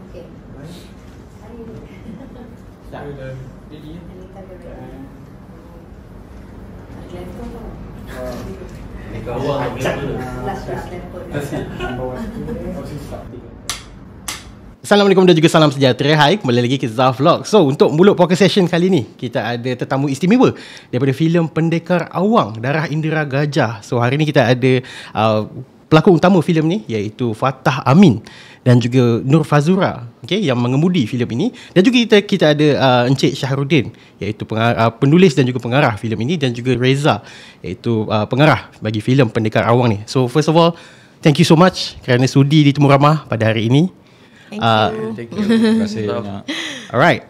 Okay. Dah. Jadi ya. Assalamualaikum dan juga salam sejahtera. Hai, kembali lagi ke Zah Vlog. So, untuk mulut podcast session kali ni, kita ada tetamu istimewa daripada filem Pendekar Awang, Darah Indera Gajah. So, hari ni kita ada pelakon utama filem ni, iaitu Fatah Amin dan juga Nur Fazura, yang mengemudi filem ini. Dan juga kita ada Encik Syahrudin, iaitu penulis dan juga pengarah filem ini, dan juga Reza, iaitu pengarah bagi filem Pendekar Awang ni. So, first of all, thank you so much kerana sudi ditemu ramah pada hari ini. Thank you. Thank you. Terima kasih banyak. Alright,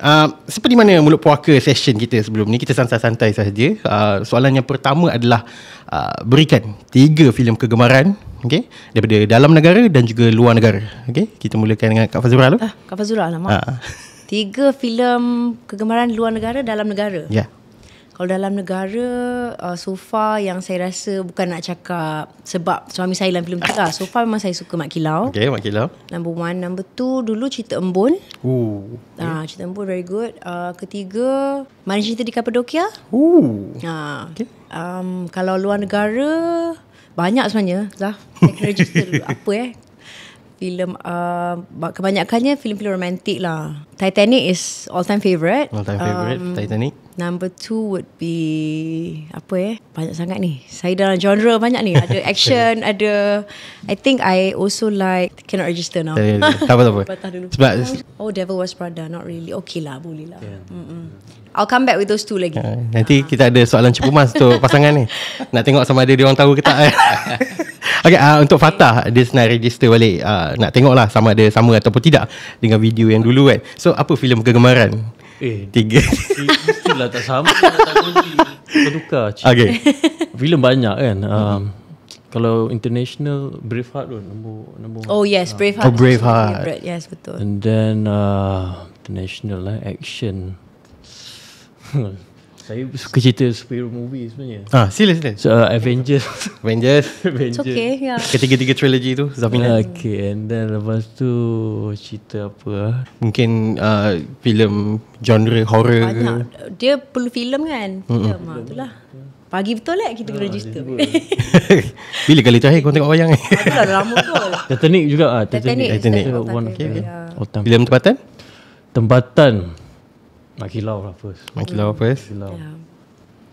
seperti mana mulut puaka session kita sebelum ni, kita santai-santai saja. Soalan yang pertama adalah berikan 3 filem kegemaran, daripada dalam negara dan juga luar negara. Kita mulakan dengan Kak Fazura dulu. Kak Fazura, alamak. 3 filem kegemaran luar negara, dalam negara. Ya. Kalau dalam negara, so far yang saya rasa, bukan nak cakap sebab suami saya dalam filem tu lah. So far memang saya suka Mak Kilau. Mak Kilau. Number 1. Number 2, dulu Cerita Embun. Cerita Embun very good. Ketiga, Mana Cinta di Kapadokia. Kalau luar negara, banyak sebenarnya. Zah, saya kena register dulu. Apa filem, kebanyakannya filem-filem romantik lah. Titanic is all time favourite. Titanic. Number 2 would be banyak sangat ni. Saya dalam genre banyak ni. Ada action, ada, I think I also like, cannot register now. Tak apa. Patah dulu. Sebab Devil Wears Prada, not really. Okay lah, boleh lah. I'll come back with those 2 lagi. nanti kita ada soalan cepumas untuk pasangan ni. Nak tengok sama ada dia orang tahu ke tak. Okay, untuk Fatah, dia senang register balik. Nak tengok lah sama ada sama ataupun tidak dengan video yang dulu kan. So, apa filem kegemaran? 3. Mestilah tak sama, tak kunci. Bertukar. Okay. Filem banyak kan. Kalau international, Braveheart tu nombor. Oh yes, Braveheart. Oh, Braveheart. Favorite. Yes, betul. And then international lah, action. Saya suka cerita superhero movie sebenarnya. Sila. So, Avengers. It's okay, yeah. Ketiga-tiga trilogy tu, Zafina. Okay, and then lepas tu cerita apa? Mungkin filem genre horror ke? Banyak. Dia perlu filem kan? Filem itulah. Pagi betul kita kena register. Bila kali terakhir kau tengok wayang ni? Itulah dah lama betul. Titanic juga Titanic. One Okay. all-time. Filem Tempatan Mak Kilau lah first. Mak Kilau first. Yeah.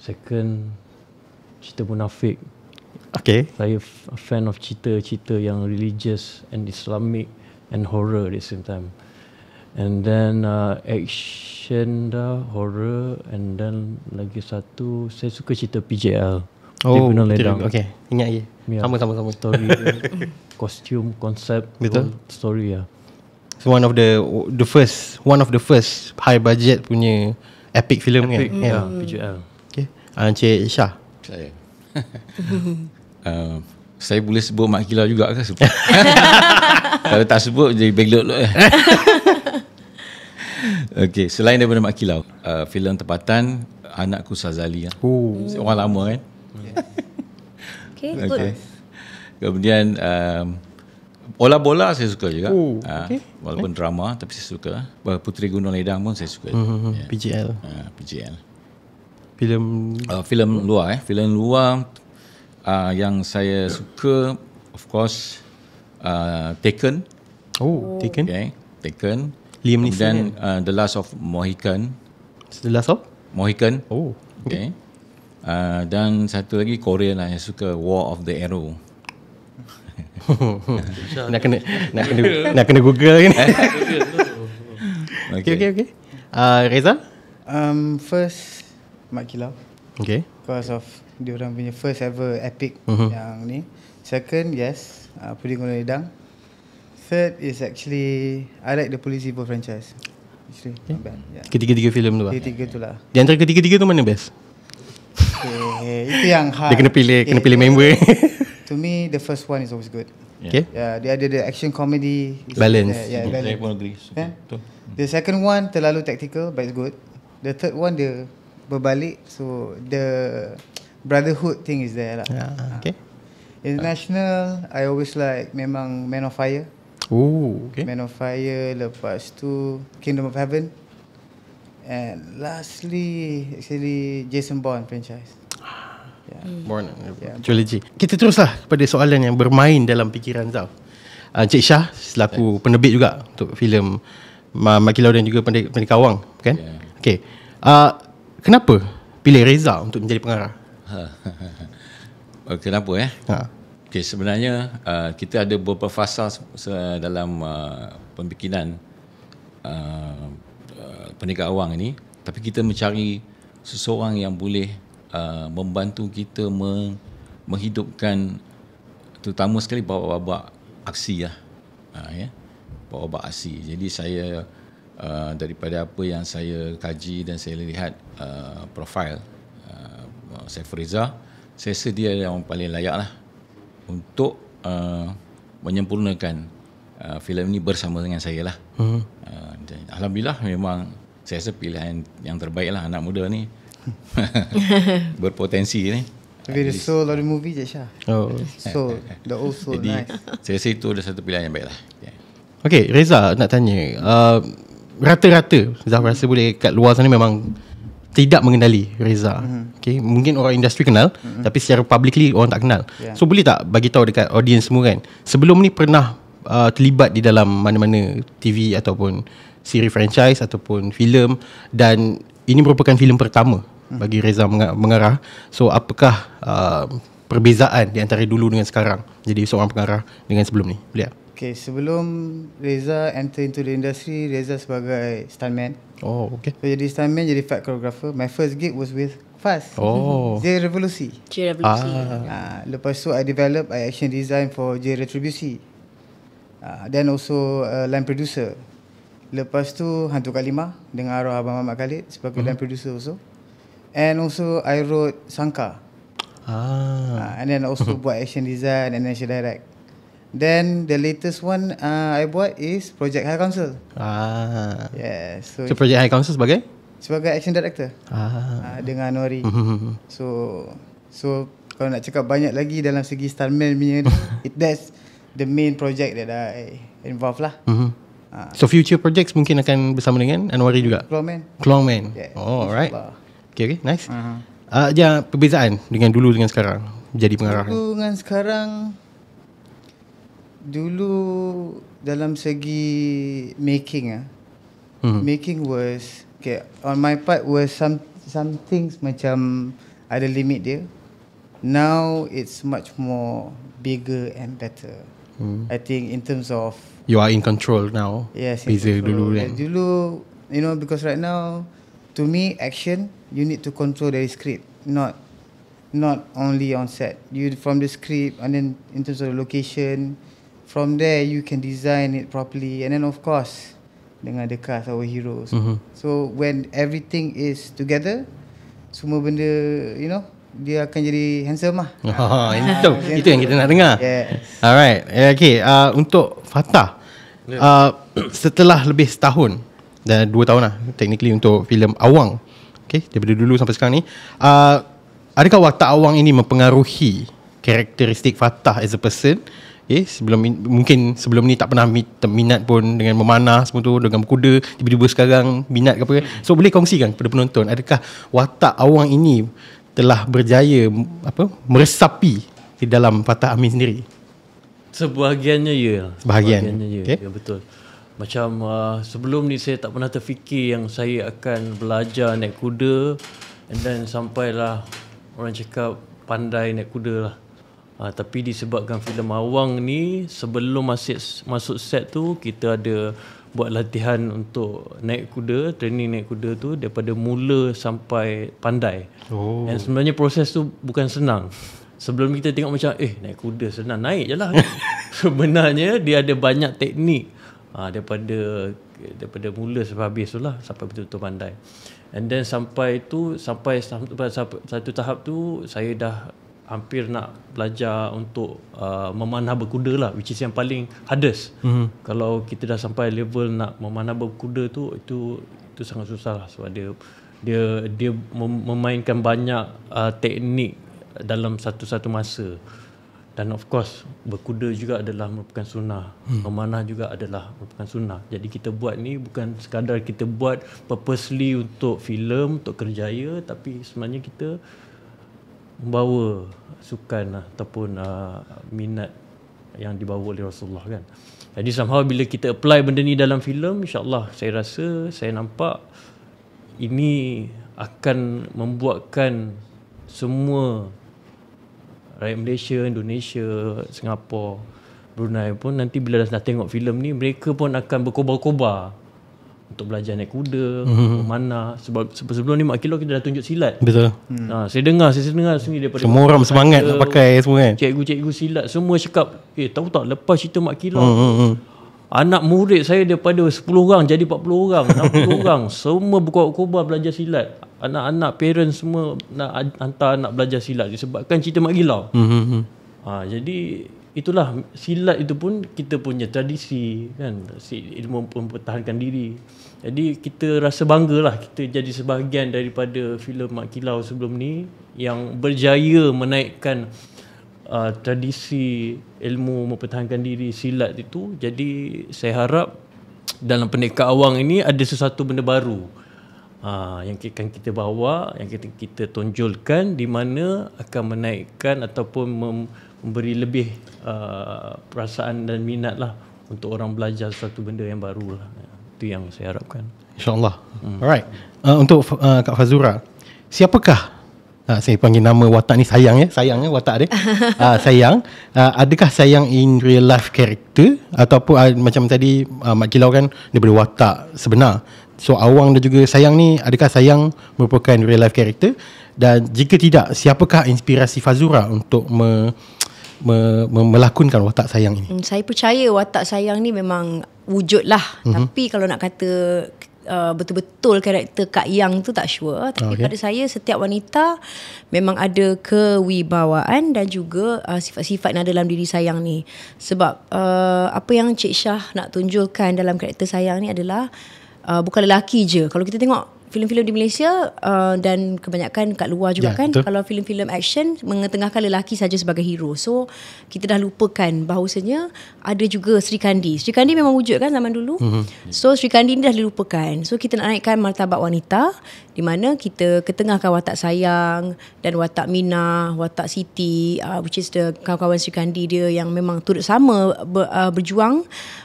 Second, Cerita Munafik. Okay. Saya fan of cerita yang religious and Islamic and horror at the same time. And then action dah, horror, and then lagi satu saya suka cerita PJL. Tribunal Ledang. Okay, ingat lagi. Yeah. Sama. Story, kostum, konsep, betul. Story ya. So one of the first high budget punya epic film kan. PJL. Okay. Encik Syah. Saya. Saya boleh sebut Mak Kilau juga ke? Kalau tak sebut jadi backlog lah. Okay, selain daripada Mak Kilau, filem tempatan Anakku Sazali. Orang lama kan. Okay, good. Kemudian bola saya suka juga. Okay. Walaupun drama tapi saya suka. Puteri Gunung Ledang pun saya suka. PJL. PJL. Filem luar filem luar yang saya suka, of course, Taken. Taken. Okay, Taken. Liam Neeson. Kemudian The Last of Mohican. The Last of Mohican. Okay. Dan satu lagi Korean lah, yang suka War of the Arrow. nak kena Google kan. Okay. Reza? First Mak Kilau. Okay. Because of diorang punya first ever epic yang ni. Second, yes, Puteri Gunung Ledang. Third is actually I like the Police Evil franchise. Actually, not bad. Yeah. Ketiga-tiga filem tu lah. Ketiga tu lah. Di antara ketiga-tiga tu mana best? Okay, itu yang hard. Dia kena pilih member. To me, the first one is always good. Okay. Yeah, dia ada the action comedy balance. Saya pun agree. The second one terlalu tactical, but it's good. The third one dia berbalik, so the brotherhood thing is there lah. Okay. International, I always like memang Man of Fire. Oh, okay. Man of Fire, lepas tu Kingdom of Heaven, and lastly actually Jason Bourne franchise. Born trilogy. Kita teruslah kepada soalan yang bermain dalam fikiran Zaf. Encik Shah selaku penerbit juga untuk filem Mat Kilau dan juga Pendekar Awang, kan? Okey. Kenapa pilih Reza untuk menjadi pengarah? Kenapa Okay, sebenarnya kita ada beberapa fasa dalam pembikinan Pendekar Awang ini, tapi kita mencari seseorang yang boleh membantu kita menghidupkan terutama sekali babak aksi babak aksi. Jadi saya daripada apa yang saya kaji dan saya lihat profil Saiful Reza, saya rasa dia yang paling layak lah untuk menyempurnakan filem ini bersama dengan saya lah. Dan alhamdulillah memang saya rasa pilihan yang terbaik lah, anak muda ni. Berpotensi ni. Maybe the soul of the movie je Syah. Soul, the old soul. Jadi Nice. saya rasa itu adalah satu pilihan yang baik lah. Okey, Reza nak tanya, rata-rata Zaf rasa boleh kat luar sana memang tidak mengenali Reza. Okay, mungkin orang industri kenal, tapi secara publicly orang tak kenal. So boleh tak bagi tahu dekat audience semua kan, sebelum ni pernah terlibat di dalam mana-mana TV ataupun siri franchise ataupun filem, dan ini merupakan filem pertama bagi Reza mengarah. So apakah perbezaan di antara dulu dengan sekarang jadi seorang pengarah dengan sebelum ni? Boleh tak? Okay, sebelum Reza enter into the industry, Reza sebagai stuntman. Oh, okay. So jadi stuntman, jadi fight choreographer. My first gig was with Fast. Oh. J Revolusi. J Revolusi. Lepas tu I develop, I action design for J Retribusi. Then also line producer. Lepas tu Hantu Kalimah dengan arwah Abang Muhammad Khalid sebagai line producer also. And also I wrote Sangka. And then also buat action design and action direct. Then the latest one I buat is Project High Council. Yeah, so Project High Council sebagai action director. Dengan Nori. So kalau nak cakap banyak lagi dalam segi stuntman punya that's the main project that I involved lah. So future projects mungkin akan bersama dengan Anwari juga? Clawman. Yeah. Oh, alright. Okay, nice. Dia perbezaan dengan dulu dengan sekarang jadi pengarah. Dulu dengan sekarang, dulu dalam segi making making was okay, on my part was some things macam ada limit dia. Now it's much more bigger and better. I think in terms of you are in control now. Yes, beza dulu kan. Dulu, you know, because right now to me action you need to control the script, not only on set. You from the script, and then in terms of the location, from there you can design it properly, and then of course dengan the cast, our heroes. So when everything is together, semua benda, you know, dia akan jadi handsome lah. Itu yang kita nak dengar. Yes. Alright. Okay, untuk Fatah, setelah lebih setahun dan 2 tahun lah technically untuk filem Awang, okay, daripada dulu sampai sekarang ni, adakah watak Awang ini mempengaruhi karakteristik Fatah as a person? Mungkin sebelum ni tak pernah minat pun dengan memanah semua tu, dengan berkuda, tiba-tiba sekarang minat ke apa. So boleh kongsikan kepada penonton, adakah watak Awang ini telah berjaya meresapi di dalam Fatah Amin sendiri? Sebahagiannya ya. Sebahagiannya ya. Okay. Ya, betul. Macam sebelum ni saya tak pernah terfikir yang saya akan belajar naik kuda, and then sampailah orang cakap pandai naik kuda lah. Tapi disebabkan filem Awang ni, sebelum masuk set tu, kita ada buat latihan untuk naik kuda, training naik kuda tu daripada mula sampai pandai. Dan sebenarnya proses tu bukan senang. Sebelum kita tengok macam naik kuda senang, naik je lah. Sebenarnya dia ada banyak teknik daripada mula sampai habis tu lah, sampai betul-betul pandai. And then sampai satu tahap tu saya dah hampir nak belajar untuk memanah berkuda lah, which is yang paling hardest. Kalau kita dah sampai level nak memanah berkuda tu, itu sangat susah lah, sebab dia memainkan banyak teknik dalam satu masa. Dan of course berkuda juga adalah merupakan sunnah. Memanah juga adalah merupakan sunnah. Jadi kita buat ni bukan sekadar kita buat purposely untuk filem, untuk kerjaya, tapi sebenarnya kita membawa sukan ataupun minat yang dibawa oleh Rasulullah kan. Jadi somehow bila kita apply benda ni dalam filem, insya-Allah saya rasa, saya nampak ini akan membuatkan semua rakyat Malaysia, Indonesia, Singapura, Brunei pun nanti bila dah tengok filem ni, mereka pun akan berkobar-kobar untuk belajar naik kuda, memanah. Sebab sebelum ni Mak Kilau kita dah tunjuk silat. Betul. Saya dengar sini daripada Semua orang semangat nak pakai semua kan. Cikgu-cikgu silat semua cakap, tahu tak lepas cerita Mak Kilau, anak murid saya daripada 10 orang jadi 40 orang, 60 orang, semua berkobar-kobar belajar silat. Anak-anak, parents semua nak hantar anak belajar silat disebabkan cerita Mak Kilau. Jadi itulah, silat itu pun kita punya tradisi kan, ilmu mempertahankan diri. Jadi kita rasa banggalah kita jadi sebahagian daripada filem Mak Kilau sebelum ni yang berjaya menaikkan tradisi ilmu mempertahankan diri silat itu. Jadi saya harap dalam Pendekar Awang ini ada sesuatu benda baru yang akan kita bawa, yang kita tonjolkan, di mana akan menaikkan ataupun memberi lebih perasaan dan minat lah untuk orang belajar sesuatu benda yang baru lah. Itu yang saya harapkan, InsyaAllah. Alright. Untuk Kak Fazura, siapakah, saya panggil nama watak ni Sayang watak dia. Sayang, adakah Sayang in real life character ataupun macam tadi Mak Kilau kan daripada watak sebenar. So Awang dan juga Sayang ni, adakah Sayang merupakan real life character? Dan jika tidak, siapakah inspirasi Fazura untuk melakonkan watak Sayang ini? Saya percaya watak Sayang ni memang wujud lah. Tapi kalau nak kata betul-betul karakter Kak Yang tu tak sure. Tapi pada saya setiap wanita memang ada kewibawaan dan juga sifat-sifat yang ada dalam diri Sayang ni. Sebab apa yang Cik Syah nak tunjulkan dalam karakter Sayang ni adalah bukan lelaki je. Kalau kita tengok filem-filem di Malaysia dan kebanyakan kat luar juga kan, betul. Kalau filem-filem action mengetengahkan lelaki saja sebagai hero. So kita dah lupakan bahawasanya ada juga Sri Kandi. Sri Kandi memang wujud kan zaman dulu. So Sri Kandi ni dah dilupakan. So kita nak naikkan martabat wanita, di mana kita ketengahkan watak Sayang dan watak Mina, watak Siti, which is the kawan-kawan Sri Kandi dia yang memang turut sama berjuang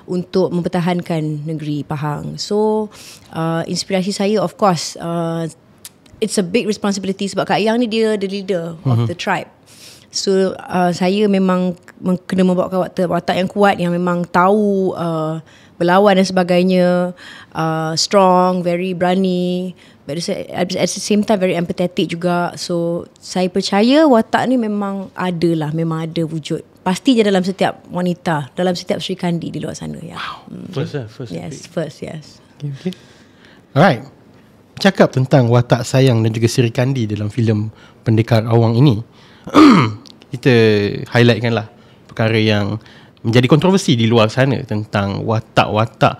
untuk mempertahankan negeri Pahang. So inspirasi saya of course it's a big responsibility sebab Kak Yang ni dia the leader of the tribe. So saya memang kena membawa watak yang kuat, yang memang tahu berlawan dan sebagainya, strong, very berani, but at the same time very empathetic juga. So saya percaya watak ni memang ada wujud. Pasti je dalam setiap wanita, dalam setiap Sri Kandi di luar sana ya. First. Yes. Okay. Alright. Cakap tentang watak Sayang dan juga Sri Kandi dalam filem Pendekar Awang ini, kita highlightkanlah perkara yang menjadi kontroversi di luar sana tentang watak-watak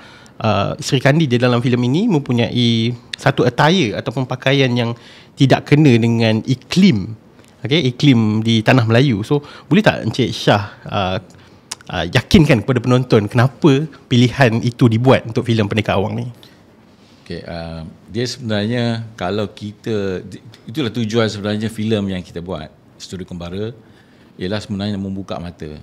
Sri Kandi di dalam filem ini mempunyai satu attire ataupun pakaian yang tidak kena dengan iklim, iklim di tanah Melayu. So boleh tak Encik Syah yakinkan kepada penonton kenapa pilihan itu dibuat untuk filem Pendekar Awang ni? Dia sebenarnya, kalau kita, itulah tujuan sebenarnya filem yang kita buat, Studio Kembara, ialah sebenarnya membuka mata,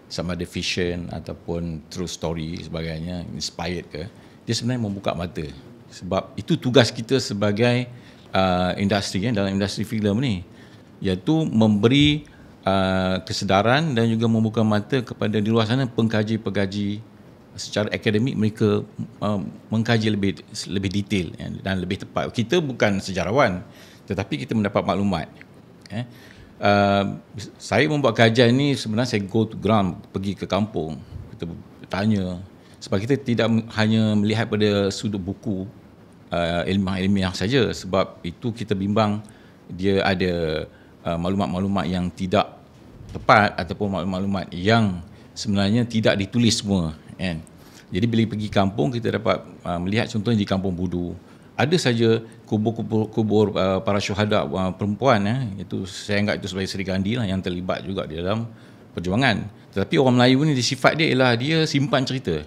sama ada fiction ataupun true story sebagainya, inspired ke, dia sebenarnya membuka mata. Sebab itu tugas kita sebagai industri dalam industri filem ni, iaitu memberi kesedaran dan juga membuka mata kepada di luar sana pengkaji-pengkaji secara akademik. Mereka mengkaji lebih detail dan lebih tepat. Kita bukan sejarawan, tetapi kita mendapat maklumat. Saya membuat kajian ni sebenarnya saya go to ground, pergi ke kampung, kita bertanya. Sebab kita tidak hanya melihat pada sudut buku ilmiah saja, sebab itu kita bimbang dia ada maklumat-maklumat yang tidak tepat ataupun maklumat-maklumat yang sebenarnya tidak ditulis semua. Jadi bila pergi kampung, kita dapat melihat contohnya di Kampung Budu, ada saja kubur para syuhada perempuan, itu saya anggap itu sebagai Sri Kandi lah, yang terlibat juga di dalam perjuangan. Tetapi orang Melayu ni sifat dia ialah dia simpan cerita.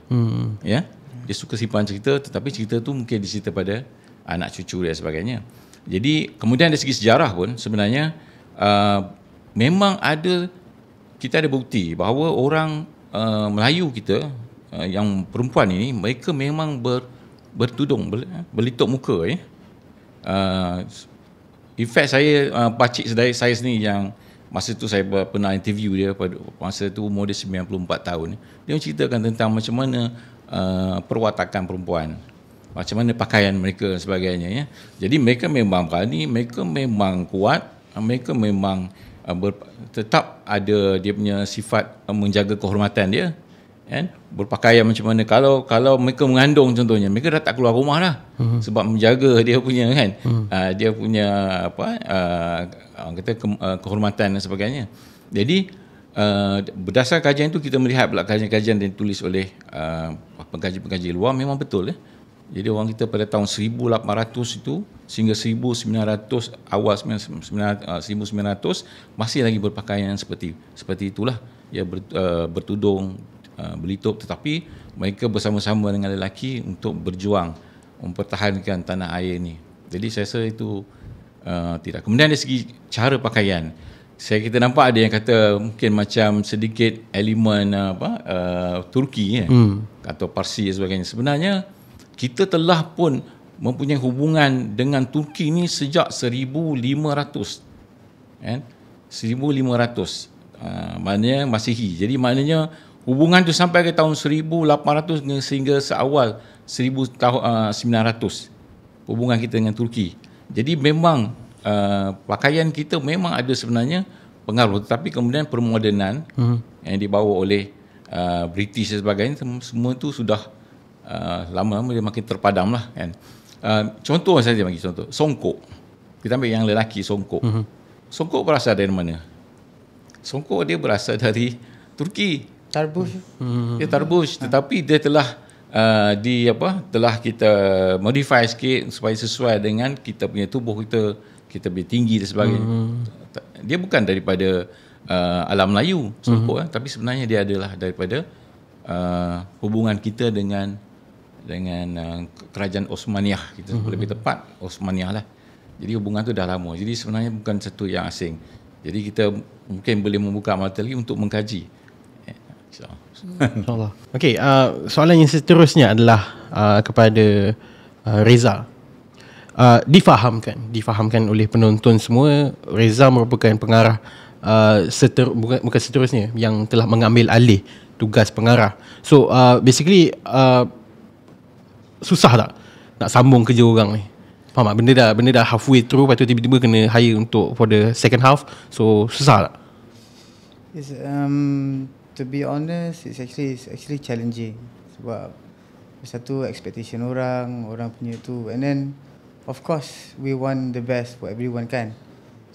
Ya. Dia suka simpan cerita, tetapi cerita tu mungkin dicerita pada anak cucu dia dan sebagainya. Jadi kemudian dari segi sejarah pun sebenarnya memang kita ada bukti bahawa orang Melayu kita yang perempuan ini mereka memang bertudung, berlitup muka ya. In fact saya pakcik saya sendiri yang masa tu saya pernah interview dia pada masa tu umur dia 94 tahun. Dia menceritakan tentang macam mana perwatakan perempuan, macam mana pakaian mereka dan sebagainya ya. Jadi mereka memang berani, mereka memang kuat, mereka memang tetap ada dia punya sifat menjaga kehormatan dia, kan? Berpakaian macam mana, kalau mereka mengandung contohnya, mereka dah tak keluar rumah dah sebab menjaga dia punya kan dia punya kehormatan dan sebagainya. Jadi berdasar kajian itu kita melihat pula kajian-kajian yang ditulis oleh pengkaji-pengkaji luar memang betul ya. Jadi orang kita pada tahun 1800 itu sehingga 1900 awal 1900 masih lagi berpakaian seperti itulah ya, bertudung, berlitup, tetapi mereka bersama-sama dengan lelaki untuk berjuang mempertahankan tanah air ni. Jadi saya rasa itu tidak. Kemudian dari segi cara pakaian, kita nampak ada yang kata mungkin macam sedikit elemen Turki ya, atau Parsi dan sebagainya. Sebenarnya kita telah pun mempunyai hubungan dengan Turki ni sejak 1500 kan, 1500 maknanya Masihi. Jadi maknanya hubungan tu sampai ke tahun 1800 sehingga seawal 1900 hubungan kita dengan Turki. Jadi memang pakaian kita memang ada sebenarnya pengaruh, tetapi kemudian permodernan yang dibawa oleh British dan sebagainya, semua itu sudah lama-lama dia makin terpadam lah kan. Contoh saya bagi contoh, songkok. Kita ambil yang lelaki, songkok. Songkok berasal dari mana? Songkok dia berasal dari Turki. Tarbush. Dia tarbush, tetapi dia telah telah kita modify sikit supaya sesuai dengan kita punya tubuh kita punya tinggi dan sebagainya. Dia bukan daripada alam Melayu songkok tapi sebenarnya dia adalah daripada hubungan kita dengan kerajaan Osmaniyah, kita lebih tepat Osmaniyah lah. Jadi hubungan tu dah lama. Jadi sebenarnya bukan satu yang asing. Jadi kita mungkin boleh membuka mata lagi untuk mengkaji. InsyaAllah. Okey, soalan yang seterusnya adalah kepada Reza. Difahamkan oleh penonton semua, Reza merupakan pengarah bukan seterusnya yang telah mengambil alih tugas pengarah. So basically susah tak nak sambung kerja orang ni? Faham tak? Benda dah halfway through, lepas tu tiba-tiba kena hire untuk for the second half. So susah tak? Yes, to be honest, it's actually challenging. Sebab satu expectation orang punya tu, and then of course we want the best for everyone kan.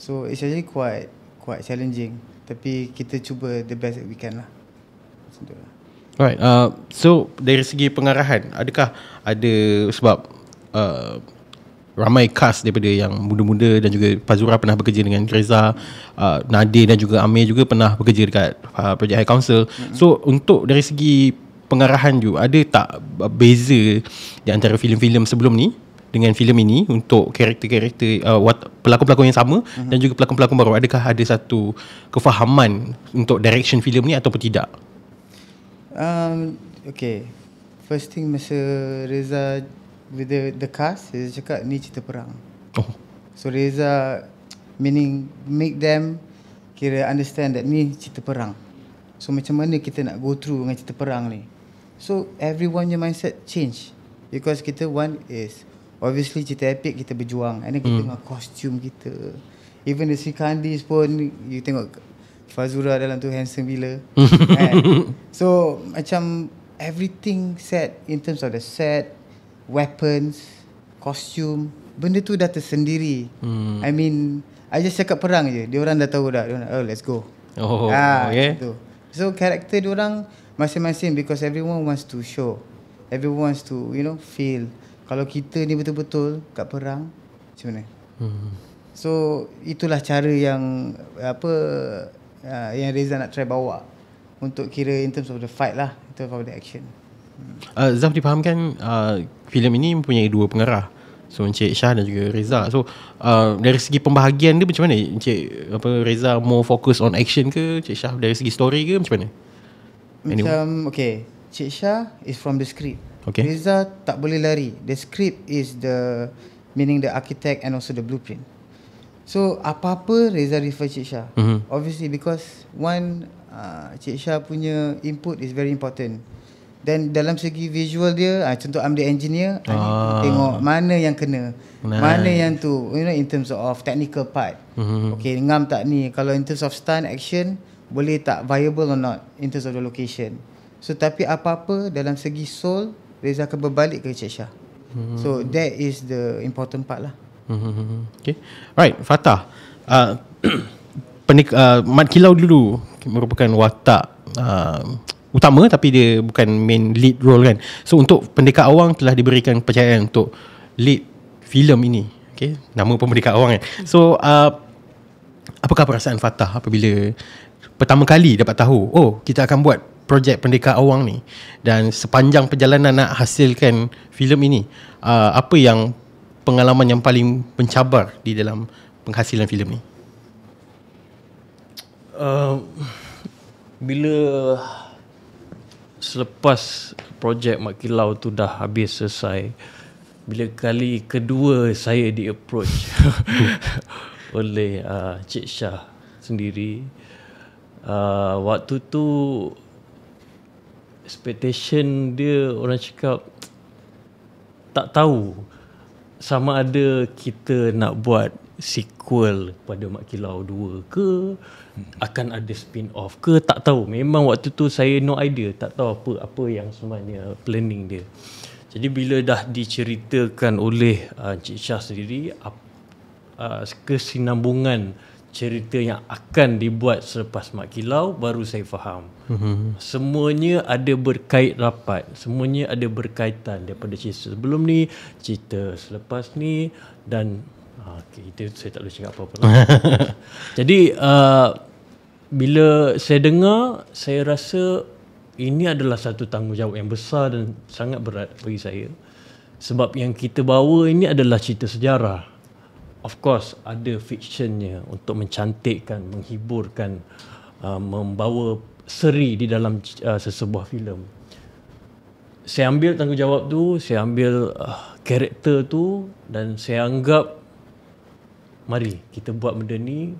So it's actually quite challenging. Tapi kita cuba the best that we can lah. Macam tu lah. Right. So dari segi pengarahan, adakah ada sebab ramai cast daripada yang muda-muda dan juga Fazura pernah bekerja dengan Reza, Nadir dan juga Amir juga pernah bekerja dekat Project High Council. So untuk dari segi pengarahan juga, ada tak beza di antara filem-filem sebelum ni dengan filem ini untuk karakter-karakter pelakon-pelakon yang sama dan juga pelakon-pelakon baru? Adakah ada satu kefahaman untuk direction filem ni ataupun tidak? Okay, first thing masa Reza with the cast, Reza cakap ni cerita perang. So Reza meaning make them kira understand that ni cerita perang. So macam mana kita nak go through dengan cerita perang ni. So everyone your mindset change, because kita one is obviously cerita epic, kita berjuang, and then kita tengok kostum kita, even the Sri Kandis pun you tengok Fazura dalam tu handsome bila. So macam everything set in terms of the set, weapons, costume, benda tu dah tersendiri. I mean, I just cakap perang je, dia orang dah tahu dah. Dia orang, oh let's go. Okay. Gitu. So karakter dia orang masing-masing, because everyone wants to show, everyone wants to feel kalau kita ni betul-betul kat perang macam mana. So itulah cara yang yang Reza nak try bawa untuk kira in terms of the fight lah, in terms of the action. Zaf difahamkan filem ini mempunyai dua pengarah. So Encik Shah dan juga Reza. So dari segi pembahagian dia macam mana? Encik Reza more focus on action ke? Encik Shah dari segi story ke macam mana? Macam okay, Encik Shah is from the script. Okay. Reza tak boleh lari. The script is the meaning the architect and also the blueprint. So apa-apa Reza refer Encik Shah. Obviously because one Encik Shah punya input is very important. Dan dalam segi visual dia, contoh I'm the engineer, I need to tengok mana yang kena, mana yang tu, you know, in terms of technical part. Okay, ngam tak ni, kalau in terms of stunt action, boleh tak viable or not in terms of the location. So tapi apa-apa dalam segi soul, Reza akan berbalik ke Encik Shah. So that is the important part lah. Okay. Right, Fatah. Mat Kilau dulu merupakan watak utama tapi dia bukan main lead role kan. So untuk Pendekar Awang telah diberikan kepercayaan untuk lead filem ini. Okay, nama pun Pendekar Awang kan. So apakah perasaan Fatah apabila pertama kali dapat tahu, oh kita akan buat projek Pendekar Awang ni, dan sepanjang perjalanan nak hasilkan filem ini, apa yang pengalaman yang paling mencabar di dalam penghasilan filem ni? Bila selepas projek Mat Kilau tu dah habis selesai, bila kali kedua saya di approach oleh Cik Shah sendiri, waktu tu expectation dia, orang cakap tak tahu sama ada kita nak buat sequel pada Mat Kilau 2 ke, akan ada spin off ke, tak tahu. Memang waktu tu saya no idea, tak tahu apa yang sebenarnya planning dia. Jadi bila dah diceritakan oleh Encik Shah sendiri kesinambungan cerita yang akan dibuat selepas Mat Kilau, baru saya faham. Semuanya ada berkait rapat, semuanya ada berkaitan daripada cerita sebelum ni, cerita selepas ni, dan okay, itu saya tak boleh cakap apa-apa lah. Jadi bila saya dengar, saya rasa ini adalah satu tanggungjawab yang besar dan sangat berat bagi saya. Sebab yang kita bawa ini adalah cerita sejarah. Of course ada fictionnya untuk mencantikkan, menghiburkan, membawa seri di dalam sesebuah filem. Saya ambil tanggungjawab tu, saya ambil karakter tu, dan saya anggap mari kita buat benda ni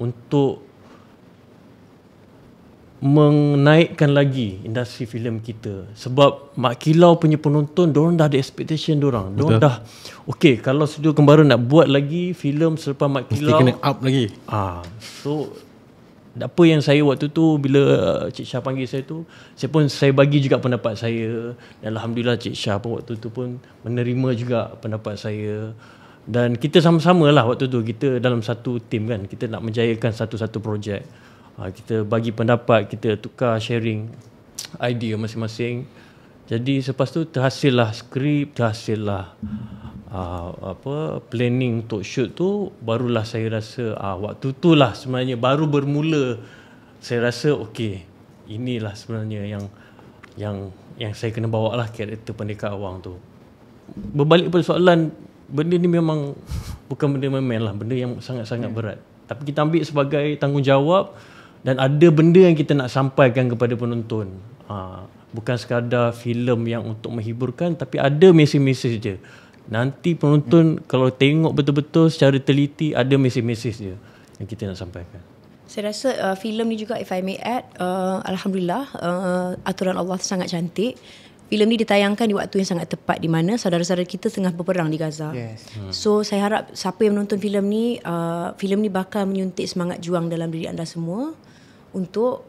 untuk menaikkan lagi industri filem kita. Sebab Mat Kilau punya penonton, diorang dah ada expectation diorang. Diorang dah okay, kalau Studio Kembara nak buat lagi filem selepas Mat Kilau, mesti kena up lagi. So apa yang saya waktu tu, bila Cik Shah panggil saya tu, saya bagi juga pendapat saya, dan alhamdulillah Cik Shah pun waktu tu pun menerima juga pendapat saya. Dan kita sama-sama lah waktu tu, kita dalam satu tim kan, kita nak menjayakan satu-satu projek. Kita bagi pendapat, kita tukar sharing idea masing-masing. Jadi selepas tu terhasillah skrip, terhasillah planning untuk shoot tu. Barulah saya rasa waktu tu lah sebenarnya baru bermula. Saya rasa okey, inilah sebenarnya yang saya kena bawa lah karakter Pendekar Awang tu. Berbalik pada soalan, benda ni memang bukan benda main-main lah, benda yang sangat-sangat berat. Tapi kita ambil sebagai tanggungjawab, dan ada benda yang kita nak sampaikan kepada penonton. Bukan sekadar filem yang untuk menghiburkan, tapi ada mesej-mesej je. Nanti penonton kalau tengok betul-betul secara teliti, ada mesej-mesej je yang kita nak sampaikan. Saya rasa filem ni juga, if I may add, alhamdulillah, aturan Allah sangat cantik. Filem ni ditayangkan di waktu yang sangat tepat, di mana saudara-saudara kita tengah berperang di Gaza. So saya harap siapa yang menonton filem ni bakal menyuntik semangat juang dalam diri anda semua untuk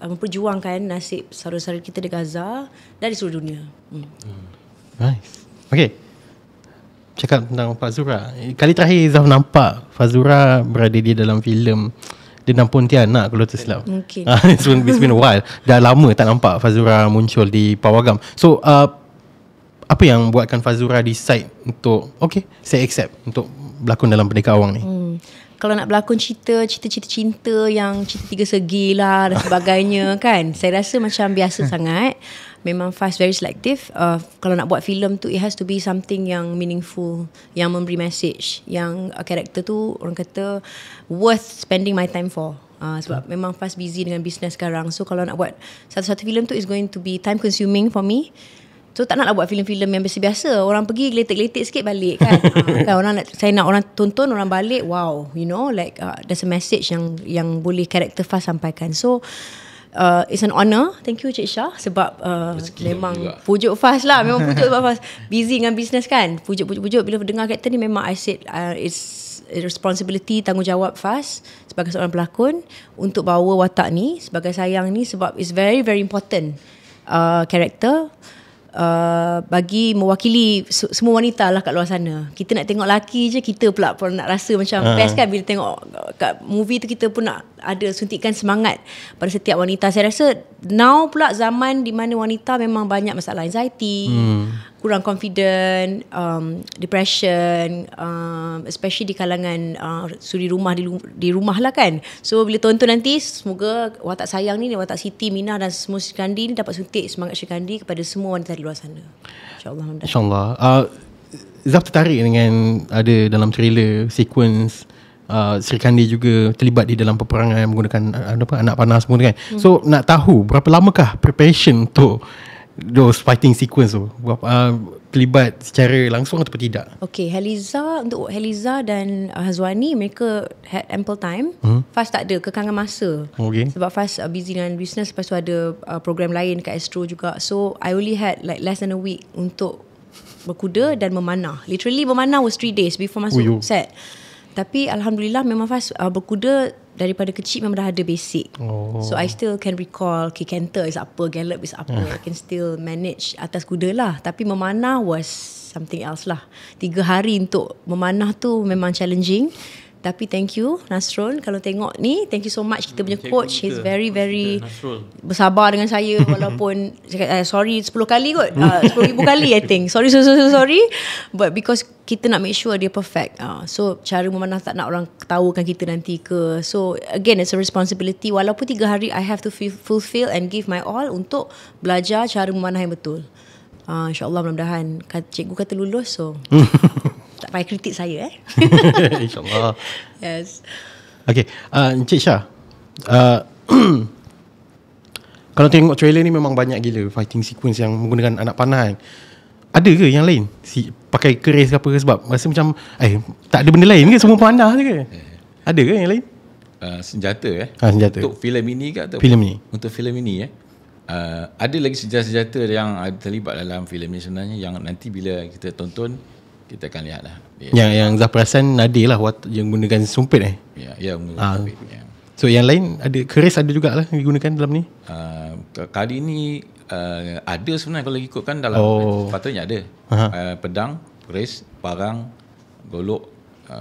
memperjuangkan nasib saudara-saudara kita di Gaza dan di seluruh dunia. Nice. Okay, cakap tentang Fazura. Kali terakhir Zaf nampak Fazura berada di dalam filem Dendam Pontianak, kalau tersilap. Mungkin. It's been a while. Dah lama tak nampak Fazura muncul di Pawagam. So apa yang buatkan Fazura decide untuk okay, saya accept untuk berlakon dalam Pendekar Awang ni? kalau nak berlakon cerita cinta yang cerita 3 segi lah dan sebagainya kan, saya rasa macam biasa sangat. Memang Fast very selective. Kalau nak buat filem tu, it has to be something yang meaningful, yang memberi message, yang karakter tu orang kata worth spending my time for. Sebab memang Fast busy dengan business sekarang. So kalau nak buat satu-satu filem tu is going to be time consuming for me. So tak naklah buat filem-filem yang biasa-biasa. Orang pergi geletek-geletek sikit balik kan. Kan saya nak orang tonton, orang balik, wow, you know, like there's a message yang boleh karakter Fast sampaikan. So it's an honour. Thank you Cik Syah. Sebab memang juga pujuk Fast lah. Memang pujuk sebab Fast busy dengan business kan. Pujuk. Bila dengar karakter ni, memang I said it's responsibility, tanggungjawab Fast sebagai seorang pelakon untuk bawa watak ni sebagai sayang ni. Sebab it's very very important karakter bagi mewakili semua wanita lah kat luar sana. Kita nak tengok lelaki je, kita pula pun nak rasa macam best kan. Bila tengok kat movie tu, kita pun nak ada suntikan semangat pada setiap wanita. Saya rasa now pula zaman di mana wanita memang banyak masalah anxiety, kurang confident, depression, especially di kalangan suri rumah, di rumah lah kan. So bila tonton nanti, semoga watak sayang ni, watak Siti, Mina dan semua Syirkandi ni dapat suntik semangat Syirkandi kepada semua wanita di luar sana. InsyaAllah. InsyaAllah. Zaf tertarik dengan ada dalam trailer sequence Syirkandi juga terlibat di dalam peperangan menggunakan anak panah semua kan. So nak tahu berapa lamakah preparation untuk those fighting sequence tu? Terlibat secara langsung ataupun tidak? Okay, untuk Heliza dan Hazwani, mereka had ample time. Fast tak ada kekangan masa. Okay. Sebab Fast busy dengan business, lepas tu ada program lain kat Astro juga. So I only had like less than a week untuk berkuda dan memanah. Literally memanah was 3 days before masuk set. Tapi Alhamdulillah memang Fast berkuda daripada kecil memang dah ada basic. So I still can recall canter is apa, gallop is apa. I can still manage atas kuda lah. Tapi memanah was something else lah. 3 hari untuk memanah tu memang challenging. Tapi thank you Nasrul, kalau tengok ni, thank you so much. Kita punya coach, he's very very bersabar dengan saya. Walaupun sorry 10 kali kot, 10,000 kali I think. Sorry but because kita nak make sure dia perfect. So cara memanah tak nak orang ketahukan kita nanti ke. So again, it's a responsibility. Walaupun 3 hari I have to fulfill and give my all untuk belajar cara memanah yang betul. InsyaAllah mudah-mudahan cikgu kata lulus, so tak payah kritik saya InsyaAllah. Yes. Okay, Encik Syah, kalau tengok trailer ni memang banyak gila fighting sequence yang menggunakan anak panah kan. Ada ke yang lain? Pakai keris ke apa ke? Sebab rasa macam tak ada benda lain ke? Semua panah je ke? Ada ke yang lain? Senjata senjata. Untuk filem ini ke atau filem ni? Untuk filem ini ada lagi senjata-senjata yang terlibat dalam filem ni sebenarnya, yang nanti bila kita tonton kita akan lihat lah. Yang Zaf perasan Nadir lah yang gunakan sumpit Ya, menggunakan sumpit. So yang lain ada keris ada jugalah digunakan dalam ni. Kali ni ada sebenarnya kalau ikutkan dalam patutnya ada. Pedang, keris, parang, golok,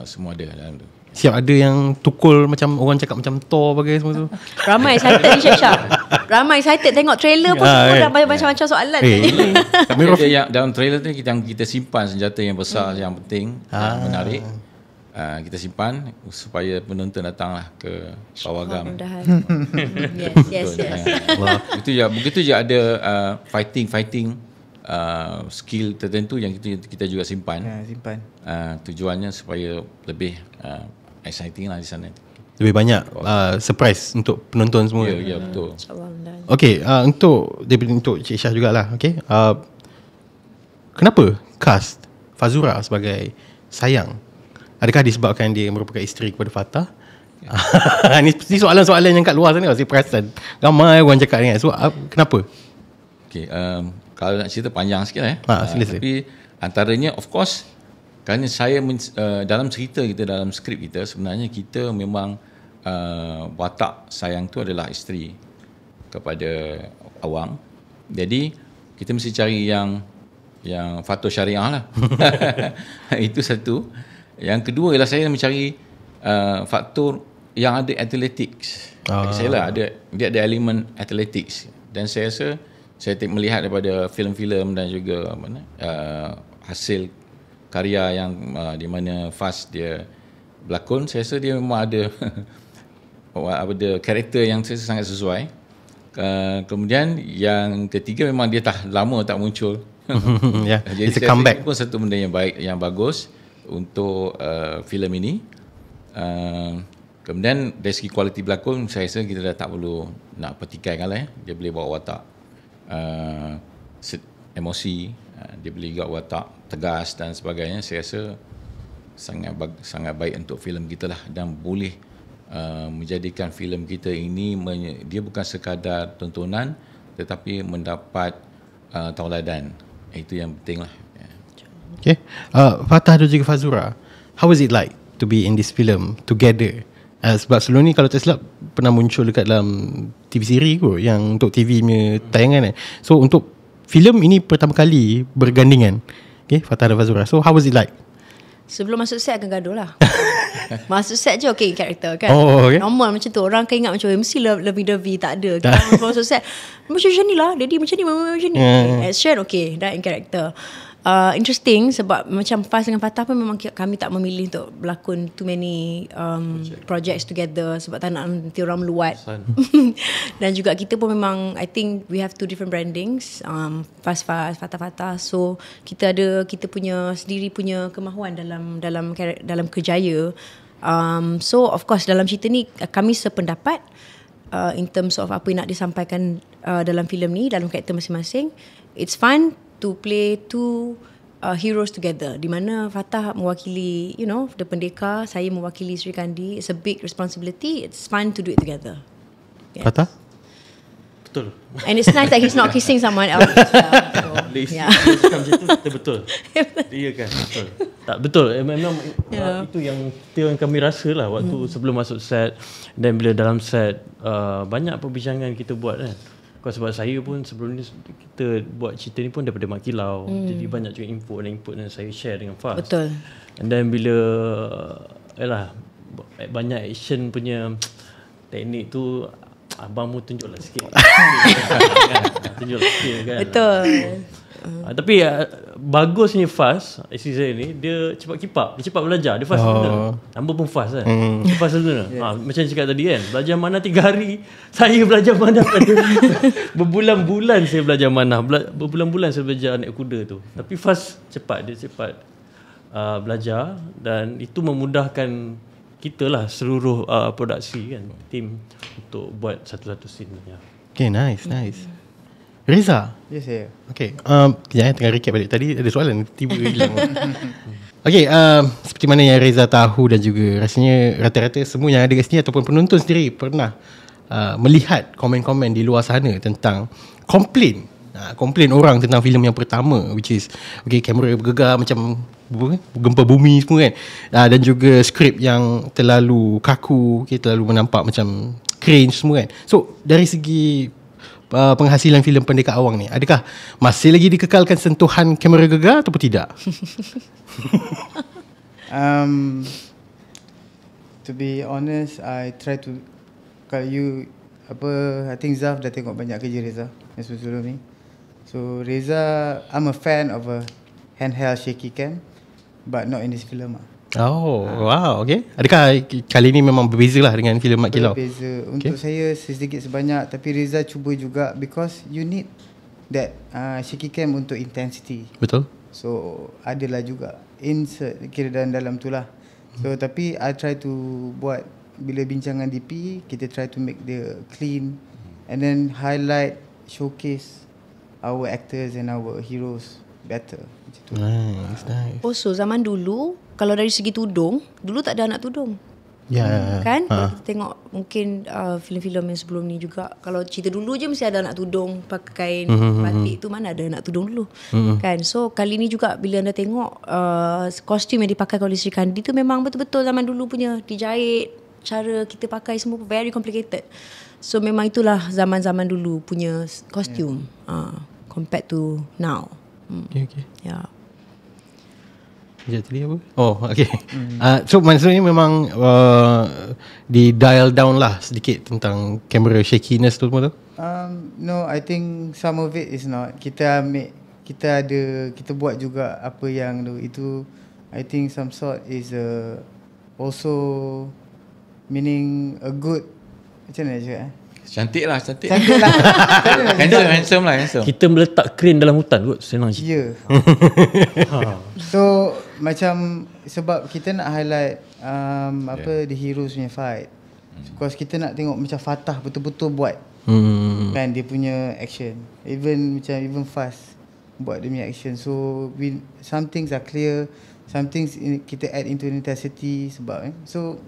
semua ada dalam tu. Siap ada yang tukul macam orang cakap macam Thor bagai semua tu. Ramai excited ni Syah. Ramai excited tengok trailer pun semua dah macam-macam soalan. Tapi yang dalam trailer tu kita simpan senjata yang besar yang penting, yang menarik. Kita simpan supaya penonton datanglah ke pawagam. Yes. Begitu je ada fighting skill tertentu yang kita juga simpan. Tujuannya supaya lebih exciting lah di sana. Lebih banyak surprise untuk penonton semua. Ya, betul. Okay, untuk Cik Syah jugalah. Okay, kenapa cast Fazura sebagai sayang? Adakah disebabkan dia merupakan isteri kepada Fatah? Ni soalan-soalan yang kat luar sana saya perasan ramai orang cakap ni. So kenapa? Okay, kalau nak cerita panjang sikit sila. tapi antaranya of course kerana saya dalam cerita kita, dalam skrip kita, sebenarnya kita memang watak sayang tu adalah isteri kepada Awang. Jadi kita mesti cari yang fatul syariah lah. Itu satu. Yang kedua ialah saya mencari faktor yang ada athletics. Saya lah dia ada elemen athletics, dan saya rasa saya melihat daripada filem-filem dan juga hasil karya yang di mana Fast dia berlakon, saya rasa dia memang ada ada karakter yang sangat sesuai. Kemudian yang ketiga memang dia lama tak muncul. Jadi it's a saya comeback. rasa pun satu benda yang baik, yang bagus untuk filem ini. Kemudian dari segi kualiti berlakon, saya rasa kita dah tak perlu nak petikaikan lah. Dia boleh bawa watak emosi, dia boleh juga watak tegas dan sebagainya. Saya rasa sangat baik untuk filem kita lah, dan boleh menjadikan filem kita ini dia bukan sekadar tontonan tetapi mendapat tauladan. Itu yang penting lah. Okay. Fatah dan juga Fazura, how was it like to be in this film together? Sebab sebelum ni kalau tak silap pernah muncul dekat dalam TV siri kot, yang untuk TV punya tayangan. So untuk filem ini pertama kali bergandingan. Okay, Fatah dan Fazura. So how was it like? Sebelum masuk set akan gaduh lah. Masuk set je okay karakter kan. Okay. Normal macam tu. Orang akan ingat macam mesti lovey-dovey. Tak ada. Kita masuk set macam ni lah. Daddy macam ni. Action okay. Dah in character. Interesting sebab macam Faz dengan Fatah pun memang kami tak memilih untuk berlakon too many projects together sebab tak nak nanti orang meluat. Dan juga kita pun memang I think we have two different brandings, Faz, Fatah. So kita punya sendiri punya kemahuan dalam kerjaya. So of course dalam cerita ni kami sependapat in terms of apa yang nak disampaikan dalam filem ni, dalam karakter masing-masing. It's fun to play two heroes together, di mana Fatah mewakili the pendekar, saya mewakili Sri Kandi. It's a big responsibility. It's fun to do it together. Yes. Fatah? Betul. And it's nice that he's not kissing someone else. Dia cakap macam tu, kita betul. Dia kan betul. Tak betul. Memang itu yang kami rasa lah waktu sebelum masuk set dan bila dalam set, banyak perbincangan kita buat kan. Sebab saya pun sebelum ni kita buat cerita ni pun daripada Mak Kilau. Jadi banyak juga input yang saya share dengan Faz. Betul. And then bila banyak action punya teknik tu, abang mu tunjuklah sikit. Tunjuklah sikit kan. Betul. Tapi bagusnya Faz, isteri saya ni, dia cepat keep up, dia cepat belajar, dia fast learner. Nama pun Faz kan. Dia fast learner. Macam cakap tadi kan, belajar manah 3 hari, saya belajar manah berbulan-bulan saya belajar manah, berbulan-bulan saya belajar naik kuda tu. Tapi Faz dia cepat belajar, dan itu memudahkan kita lah seluruh produksi kan, tim untuk buat satu-satu scene. Okay, nice. Reza. Yes, saya. Okay, tengah recap balik. Tadi ada soalan, tiba hilang. Okay, seperti mana yang Reza tahu dan juga rasanya rata-rata semua yang ada kat sini ataupun penonton sendiri pernah melihat komen-komen di luar sana tentang komplain orang tentang filem yang pertama, which is kamera bergegar macam gempa bumi semua kan, dan juga skrip yang terlalu kaku, terlalu menampak macam cringe semua kan. So dari segi penghasilan filem Pendekar Awang ni, adakah masih lagi dikekalkan sentuhan kamera gegar ataupun tidak? To be honest, I try to, kalau I think Zaf dah tengok banyak kerja Reza yang sebelum ni. So Reza, I'm a fan of a handheld shaky cam, but not in this film lah. Oh, wow, okay. Adakah kali ni memang berbeza lah dengan filem Mak Kilau? Berbeza. Untuk saya sedikit sebanyak, tapi Reza cuba juga because you need that shaky cam untuk intensity. Betul. So adalah juga insert kira dalam tu lah. So tapi I try to buat, bila bincangan DP, kita try to make the clean and then highlight, showcase our actors and our heroes better. Macam tu. Nice. Also zaman dulu, kalau dari segi tudung, dulu tak ada anak tudung. Ya. Kan? Kita tengok mungkin filem-filem yang sebelum ni juga, kalau cerita dulu je mesti ada anak tudung pakai kain batik tu, mana ada anak tudung dulu. Kan? So kali ni juga bila anda tengok kostum yang dipakai oleh Sri Kandi tu memang betul-betul zaman dulu punya, dijahit, cara kita pakai semua very complicated. So memang itulah zaman-zaman dulu punya kostum, compared to now. Okay. Ya. Sekejap tadi apa? Oh, okay. So maksudnya memang di dial down lah sedikit tentang camera shakiness tu semua tu? No, I think some of it is not. Kita buat juga apa yang itu, I think some sort is also meaning a good, macam mana nak cakap Cantik lah, cantik. Cantik lah. Handsome lah, handsome. Kita meletak crane dalam hutan kot, senang cerita. Ya. So macam sebab kita nak highlight the heroes punya fight. Because kita nak tengok macam Fatah betul-betul buat kan dia punya action. Even fast buat dia punya action. So some things are clear, some things kita add into intensity sebab so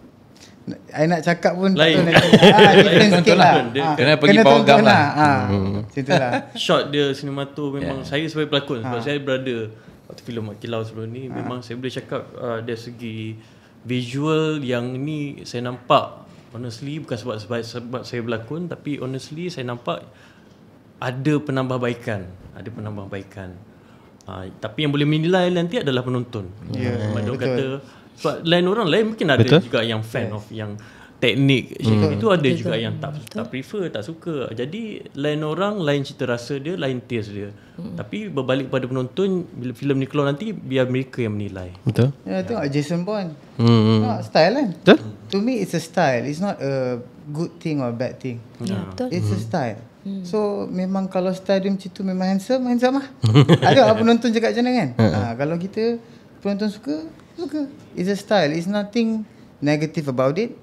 I nak cakap pun lain. Different sikit lah. Kena pergi power gam lah. Macam tu lah. Shot dia sinemato memang saya sebagai pelakon sebab saya berada waktu filem Mak Kilau sebelum ni memang saya boleh cakap dari segi visual yang ni saya nampak honestly bukan sebab saya berlakon tapi honestly saya nampak ada penambahbaikan. Tapi yang boleh menilai nanti adalah penonton. Sebab dia kata sebab lain orang lain mungkin ada juga yang fan of yang teknik itu ada juga yang tak prefer, tak suka. Jadi lain orang lain cita rasa dia, lain taste dia. Tapi berbalik pada penonton bila filem ni keluar nanti biar mereka yang menilai. Betul. Ya, tengok Jason Bourne. Style kan? Betul. To me it's a style. It's not a good thing or bad thing. Betul. It's a style. So memang kalau style dia macam tu memang handsome lah. Ada penonton cakap macam mana kan? Kalau kita penonton suka. It's a style. It's nothing negative about it.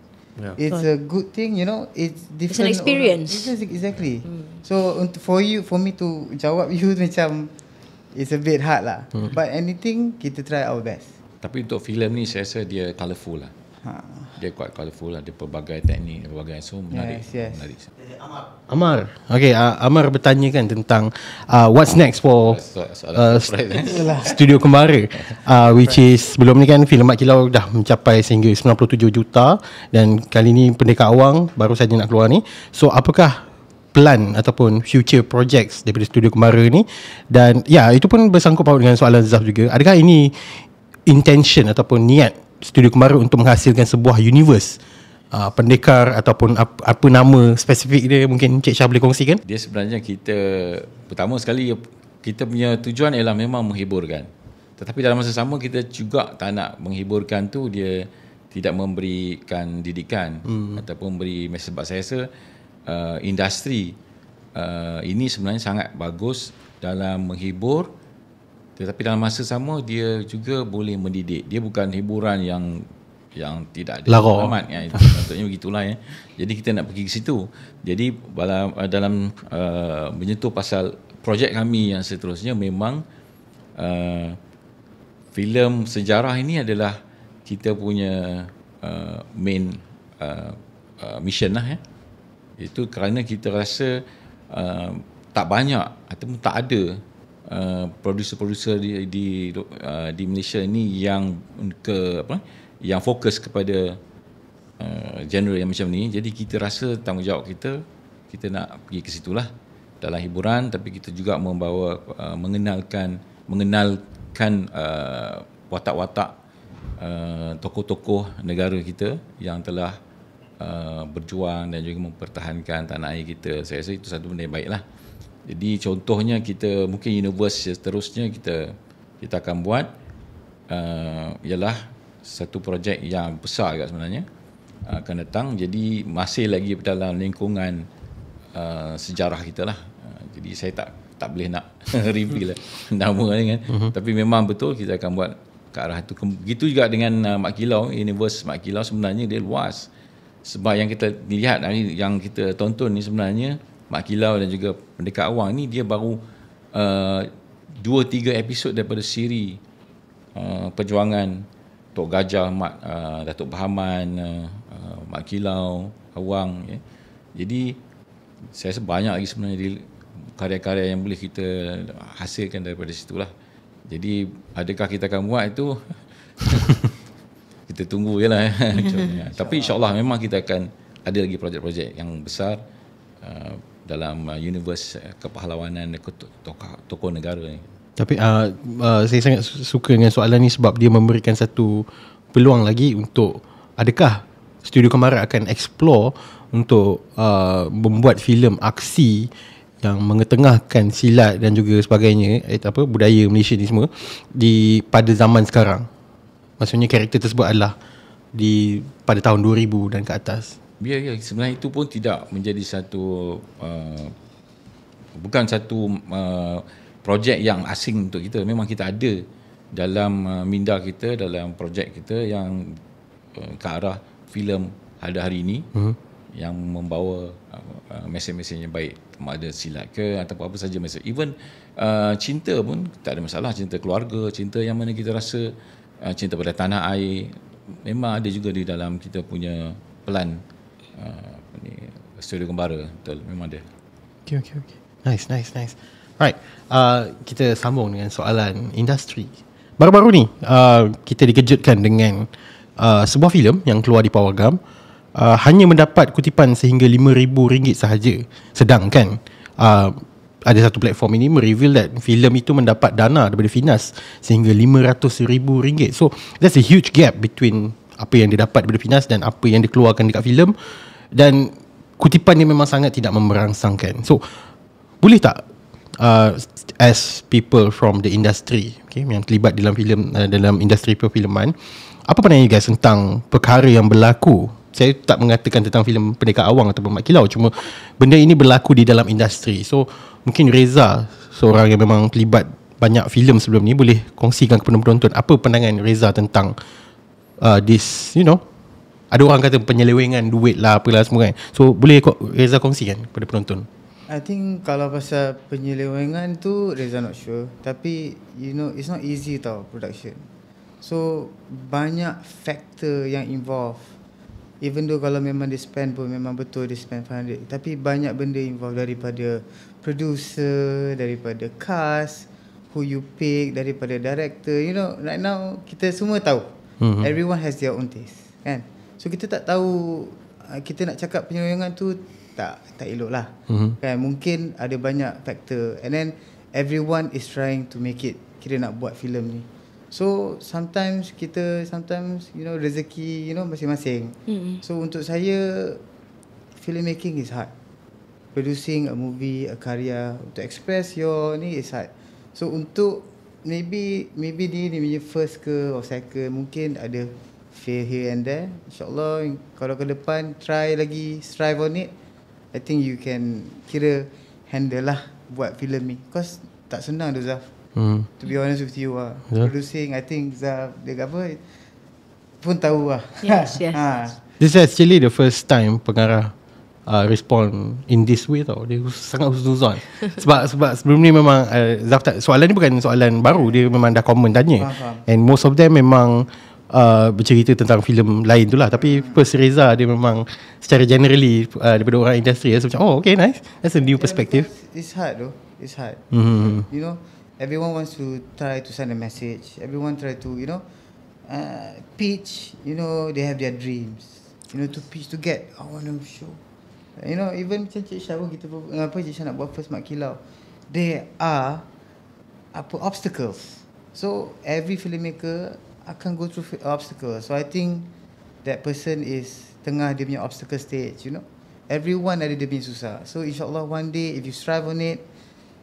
It's a good thing, it's different. It's an experience. Exactly. So for me to jawab you macam it's a bit hard lah. But anything kita try our best. Tapi untuk filem ni saya rasa dia colourful lah. Dia quite colourful lah. Dia pelbagai teknik, pelbagai so menarik. Yes. Menarik. Amar. Okay, Amar bertanya kan tentang what's next for Studio Kembara, which is sebelum ni kan filem Mak Kilau dah mencapai sehingga 97 juta dan kali ni Pendekar Awang baru saja nak keluar ni. So apakah plan ataupun future projects daripada Studio Kembara ni? Dan itu pun bersangkut paut dengan soalan Zaf juga. Adakah ini intention ataupun niat Studio Kembara untuk menghasilkan sebuah universe pendekar ataupun apa nama spesifik dia, mungkin Cik Syah boleh kongsikan? Dia sebenarnya kita pertama sekali kita punya tujuan ialah memang menghiburkan. Tetapi dalam masa sama kita juga tak nak menghiburkan tu dia tidak memberikan didikan ataupun beri mesej. Sebab saya rasa industri ini sebenarnya sangat bagus dalam menghibur, tetapi dalam masa sama dia juga boleh mendidik. Dia bukan hiburan yang tidak ada pengalaman maksudnya begitulah Jadi kita nak pergi ke situ. Jadi dalam menyentuh pasal projek kami yang seterusnya memang filem sejarah ini adalah kita punya main mission lah Itu kerana kita rasa tak banyak ataupun tak ada producer-producer di Malaysia ni yang yang fokus kepada genre yang macam ni. Jadi kita rasa tanggungjawab kita nak pergi ke situlah dalam hiburan, tapi kita juga membawa mengenalkan watak-watak tokoh-tokoh negara kita yang telah berjuang dan juga mempertahankan tanah air kita. Saya rasa itu satu benda yang baiklah. Jadi contohnya kita mungkin universe seterusnya kita akan buat ialah satu projek yang besar juga sebenarnya akan datang. Jadi masih lagi dalam lingkungan sejarah kita lah. Jadi saya tak boleh nak reveal nama kan. Tapi memang betul kita akan buat ke arah itu. Begitu juga dengan Mak Kilau, universe Mak Kilau sebenarnya dia luas. Sebab yang kita lihat yang kita tonton ni sebenarnya Mak Kilau dan juga Pendekar Awang ni dia baru 2-3 episod daripada siri perjuangan Tok Gajah, Datuk Bahaman, Mak Kilau, Awang Jadi saya rasa banyak lagi sebenarnya karya-karya yang boleh kita hasilkan daripada situlah. Jadi adakah kita akan buat itu kita tunggu je lah Tapi insyaAllah memang kita akan ada lagi projek-projek yang besar dalam universe kepahlawanan tokoh negara ni. Tapi saya sangat suka dengan soalan ni sebab dia memberikan satu peluang lagi untuk adakah Studio Kembara akan explore untuk membuat filem aksi yang mengetengahkan silat dan juga sebagainya, budaya Malaysia ni semua pada zaman sekarang. Maksudnya karakter tersebut adalah pada tahun 2000 dan ke atas. Ya, sebenarnya itu pun tidak menjadi satu bukan satu projek yang asing untuk kita. Memang kita ada dalam minda kita, dalam projek kita yang ke arah filem hari ini yang membawa mesej-mesej yang baik, sama ada silat ke ataupun apa saja mesej. Even cinta pun tak ada masalah, cinta keluarga, cinta yang mana kita rasa cinta pada tanah air, memang ada juga di dalam kita punya pelan Studio Kembara. Betul, memang ada. Okay. Nice. Right, kita sambung dengan soalan industri. Baru-baru ni kita dikejutkan dengan sebuah filem yang keluar di Pawagam, hanya mendapat kutipan sehingga RM5,000 sahaja. Sedangkan ada satu platform ini mereveal that filem itu mendapat dana daripada Finas sehingga RM500,000. So that's a huge gap between apa yang dia dapat daripada Finas dan apa yang dikeluarkan dekat filem, dan kutipan ni memang sangat tidak memberangsangkan. So boleh tak as people from the industry, okay, yang terlibat dalam filem, dalam industri perfilman, apa pandangan you guys tentang perkara yang berlaku? Saya tak mengatakan tentang filem Pendekar Awang ataupun Mat Kilau, cuma benda ini berlaku di dalam industri. So mungkin Reza, seorang yang memang terlibat banyak filem sebelum ni, boleh kongsikan kepada penonton apa pandangan Reza tentang this, ada orang kata penyelewengan duit lah, apalah semua kan. So boleh Reza kongsikan kepada penonton? I think kalau pasal penyelewengan tu Reza not sure. Tapi it's not easy tau production. So banyak faktor yang involve. Even though kalau memang dia spend pun memang betul dia spend 500, tapi banyak benda involve, daripada producer, daripada cast, who you pick, daripada director. Right now kita semua tahu everyone has their own taste, kan? So kita tak tahu, kita nak cakap penyelewengan tu tak elok lah, kan? Mungkin ada banyak faktor, and then everyone is trying to make it, kira nak buat filem ni. So sometimes rezeki masing-masing. So untuk saya, filmmaking is hard. Producing a movie, a karya, to express your ni is hard. So untuk maybe dia ni punya first ke or second, mungkin ada fail here and there. InsyaAllah kalau ke depan try lagi, strive on it, I think you can kira handle lah buat filem ni. Because tak senang tu Zaf. To be honest with you producing, I think Zaf, dia apa pun tahu lah. Yes. This is actually the first time pengarah respond in this way tau. Dia sangat husnuzon. sebab sebelum ni memang Zaf tak, soalan ni bukan soalan baru, dia memang dah common tanya. And most of them memang bercerita tentang filem lain tu lah. Tapi first Reza, dia memang secara generally daripada orang industri, so macam okay, nice, that's a new perspective. It's hard though. It's hard. Everyone wants to try to send a message. Everyone try to pitch. They have their dreams. To pitch, to get, I want to show. Even macam Cik Syah pun, kita Cik Syah nak buat first Mat Kilau, there are obstacles. So every filmmaker akan go through obstacles. So I think that person is tengah dia punya obstacle stage. Everyone ada dia punya susah. So insyaAllah one day, if you strive on it,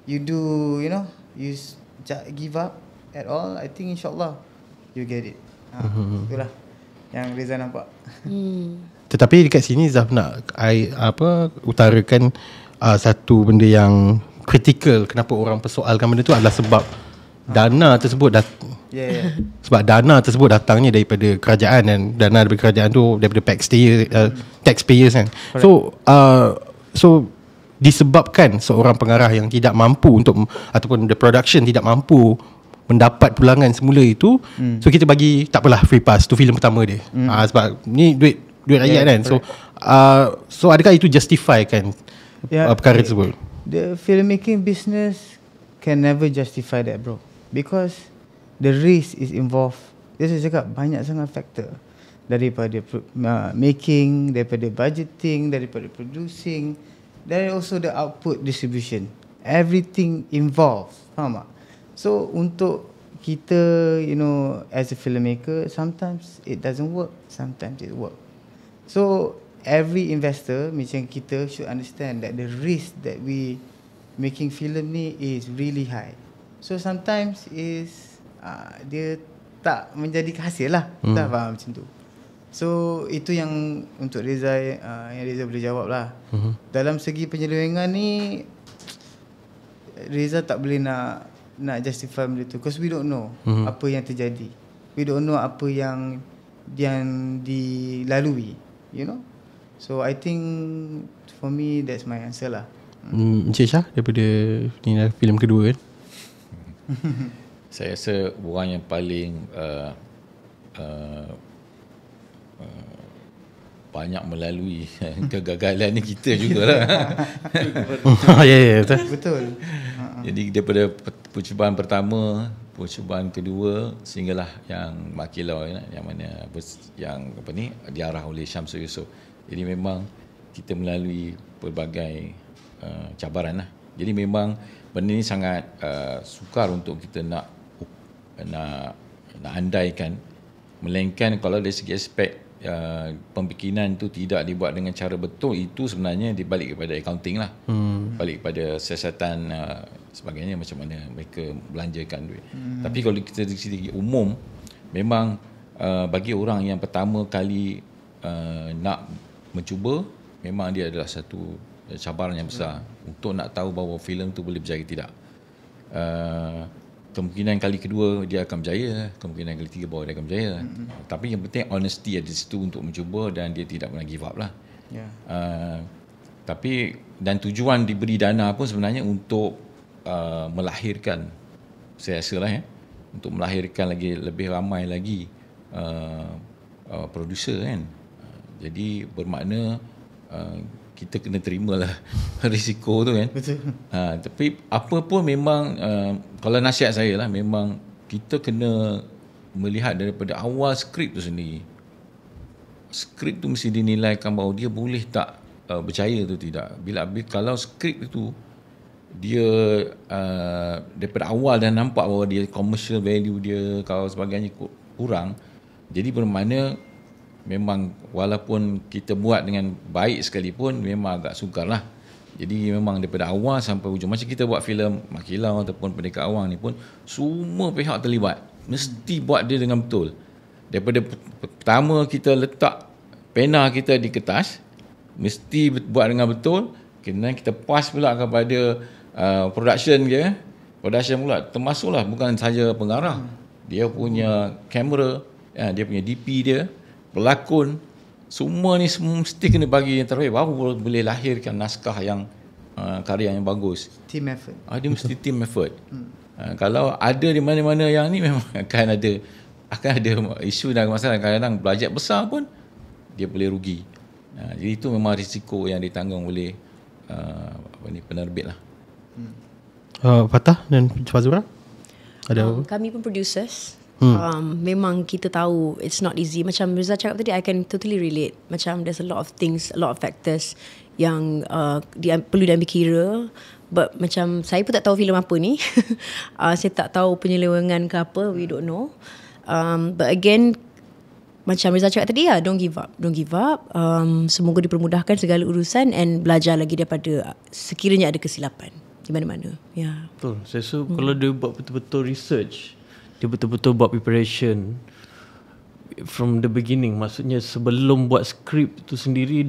you do, you give up at all, I think insyaAllah you get it. Itulah yang Reza nampak. Tetapi dekat sini Zaf nak utarakan satu benda yang kritikal. Kenapa orang persoalkan benda tu adalah sebab dana tersebut sebab dana tersebut datangnya daripada kerajaan, dan dana daripada kerajaan tu daripada taxpayers kan. So disebabkan seorang pengarah yang tidak mampu ataupun the production tidak mampu mendapat pulangan semula itu, so kita bagi tak apalah free pass tu filem pertama dia. Sebab ni duit rakyat kan. So adakah itu justify kan perkara tersebut? The filmmaking business can never justify that, bro, because the risk is involved. Saya cakap banyak sangat faktor, daripada making, daripada budgeting, daripada producing, then also the output distribution, everything involved. Faham tak? So untuk kita, as a filmmaker, sometimes it doesn't work, sometimes it work. So every investor macam kita should understand that the risk that we making film ni is really high. So sometimes is dia tak menjadi hasil lah. Tak faham macam tu. So itu yang untuk Reza yang Reza boleh jawab lah. Dalam segi penyelewengan ni Reza tak boleh nak justify benda tu, because we don't know apa yang terjadi. We don't know apa yang dilalui, you know. So I think for me that's my answer lah. Encik Shah, daripada ni lah filem kedua kan. Saya rasa orang yang paling banyak melalui kegagalan ni kita jugalah. Ya, betul. Betul. Jadi daripada percubaan pertama, percubaan kedua, sehinggalah yang Mak Kilau yang mana yang diarah oleh Syamsul Yusof. Jadi memang kita melalui pelbagai cabaran lah. Jadi memang benda ni sangat sukar untuk kita nak andaikan, melainkan kalau dari segi aspek pembikinan tu tidak dibuat dengan cara betul, itu sebenarnya dibalik kepada accounting lah, balik kepada siasatan sebagainya, macam mana mereka belanjakan duit. Tapi kalau kita dari segi umum, memang bagi orang yang pertama kali nak mencuba, memang dia adalah satu cabaran yang besar untuk nak tahu bahawa filem tu boleh berjaya tidak. Kemungkinan kali kedua dia akan berjaya, kemungkinan kali tiga bahawa dia akan berjaya. Tapi yang penting honesty ada di situ untuk mencuba dan dia tidak pernah give up lah. Tapi dan tujuan diberi dana pun sebenarnya untuk melahirkan, saya rasa lah untuk melahirkan lebih ramai lagi producer kan. Jadi bermakna kita kena terimalah risiko tu kan. Betul. Tapi apa pun memang kalau nasihat saya lah, memang kita kena melihat daripada awal skrip tu sendiri. Skrip tu mesti dinilaikan bahawa dia boleh tak berjaya tu tidak. Kalau skrip itu dia daripada awal dah nampak bahawa dia commercial value dia kalau sebagainya kurang, jadi bermakna memang walaupun kita buat dengan baik sekalipun memang agak sukar lah. Jadi memang daripada awal sampai hujung, macam kita buat filem Mak Kilau ataupun Pendekar Awang ni pun, semua pihak terlibat, mesti buat dia dengan betul. Daripada pertama kita letak pena kita di kertas, mesti buat dengan betul. Kemudian kita pass pula kepada production dia. Production pula termasuklah bukan saja pengarah, dia punya kamera, dia punya DP dia, pelakon, semua ni mesti kena bagi yang terbaik, baru boleh lahirkan naskah yang karya yang bagus. Team effort. Dia mesti team effort. Kalau ada di mana-mana yang ni, memang akan ada isu dan masalah. Kadang-kadang bajet besar pun dia boleh rugi. Jadi itu memang risiko yang ditanggung oleh penerbit lah. Fatah dan Fazura ada kami pun producers. Memang kita tahu it's not easy. Macam Rizal cakap tadi, I can totally relate. Macam there's a lot of things, a lot of factors yang perlu diambil kira. But macam saya pun tak tahu filem apa ni. Saya tak tahu penyelewengan ke apa, we don't know. But again, macam Rizal cakap tadi, don't give up. Semoga dipermudahkan segala urusan and belajar lagi daripada sekiranya ada kesilapan di mana-mana. Betul. Saya rasa kalau dia buat betul-betul research, dia betul-betul buat preparation from the beginning, maksudnya sebelum buat skrip tu sendiri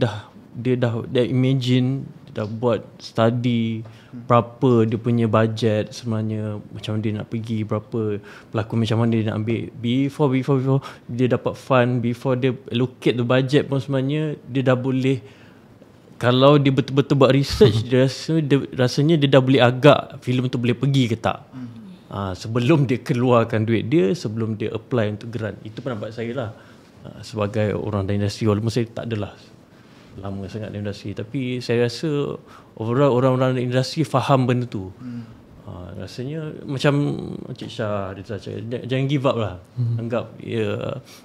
dia dah imagine, dia dah buat study berapa dia punya budget sebenarnya, macam dia nak pergi, berapa pelakon, macam mana dia nak ambil before dia dapat fund, before dia allocate the budget pun sebenarnya dia dah boleh. Kalau dia betul-betul buat research, rasanya dia dah boleh agak filem tu boleh pergi ke tak. Sebelum dia keluarkan duit dia, sebelum dia apply untuk grant. Itu pendapat saya lah, sebagai orang dalam industri. Walaupun saya tak adalah lama sangat dalam industri, tapi saya rasa overall orang-orang dalam industri faham benda tu. Rasanya macam Encik Shah dia cakap, jangan give up lah. Anggap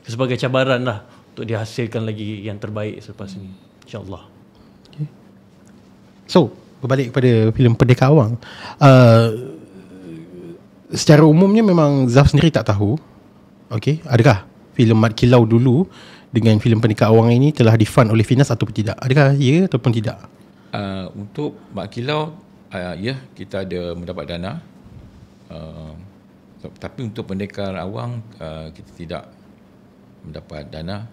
sebagai cabaran lah untuk dihasilkan lagi yang terbaik selepas ni, insyaAllah. So berbalik kepada filem Pendekar Awang, secara umumnya memang Zaf sendiri tak tahu. Okey, adakah filem Mat Kilau dulu dengan filem Pendekar Awang ini telah difund oleh Finas ataupun tidak? Adakah ya ataupun tidak? Untuk Mat Kilau, ya, kita ada mendapat dana. Tapi untuk Pendekar Awang, kita tidak mendapat dana.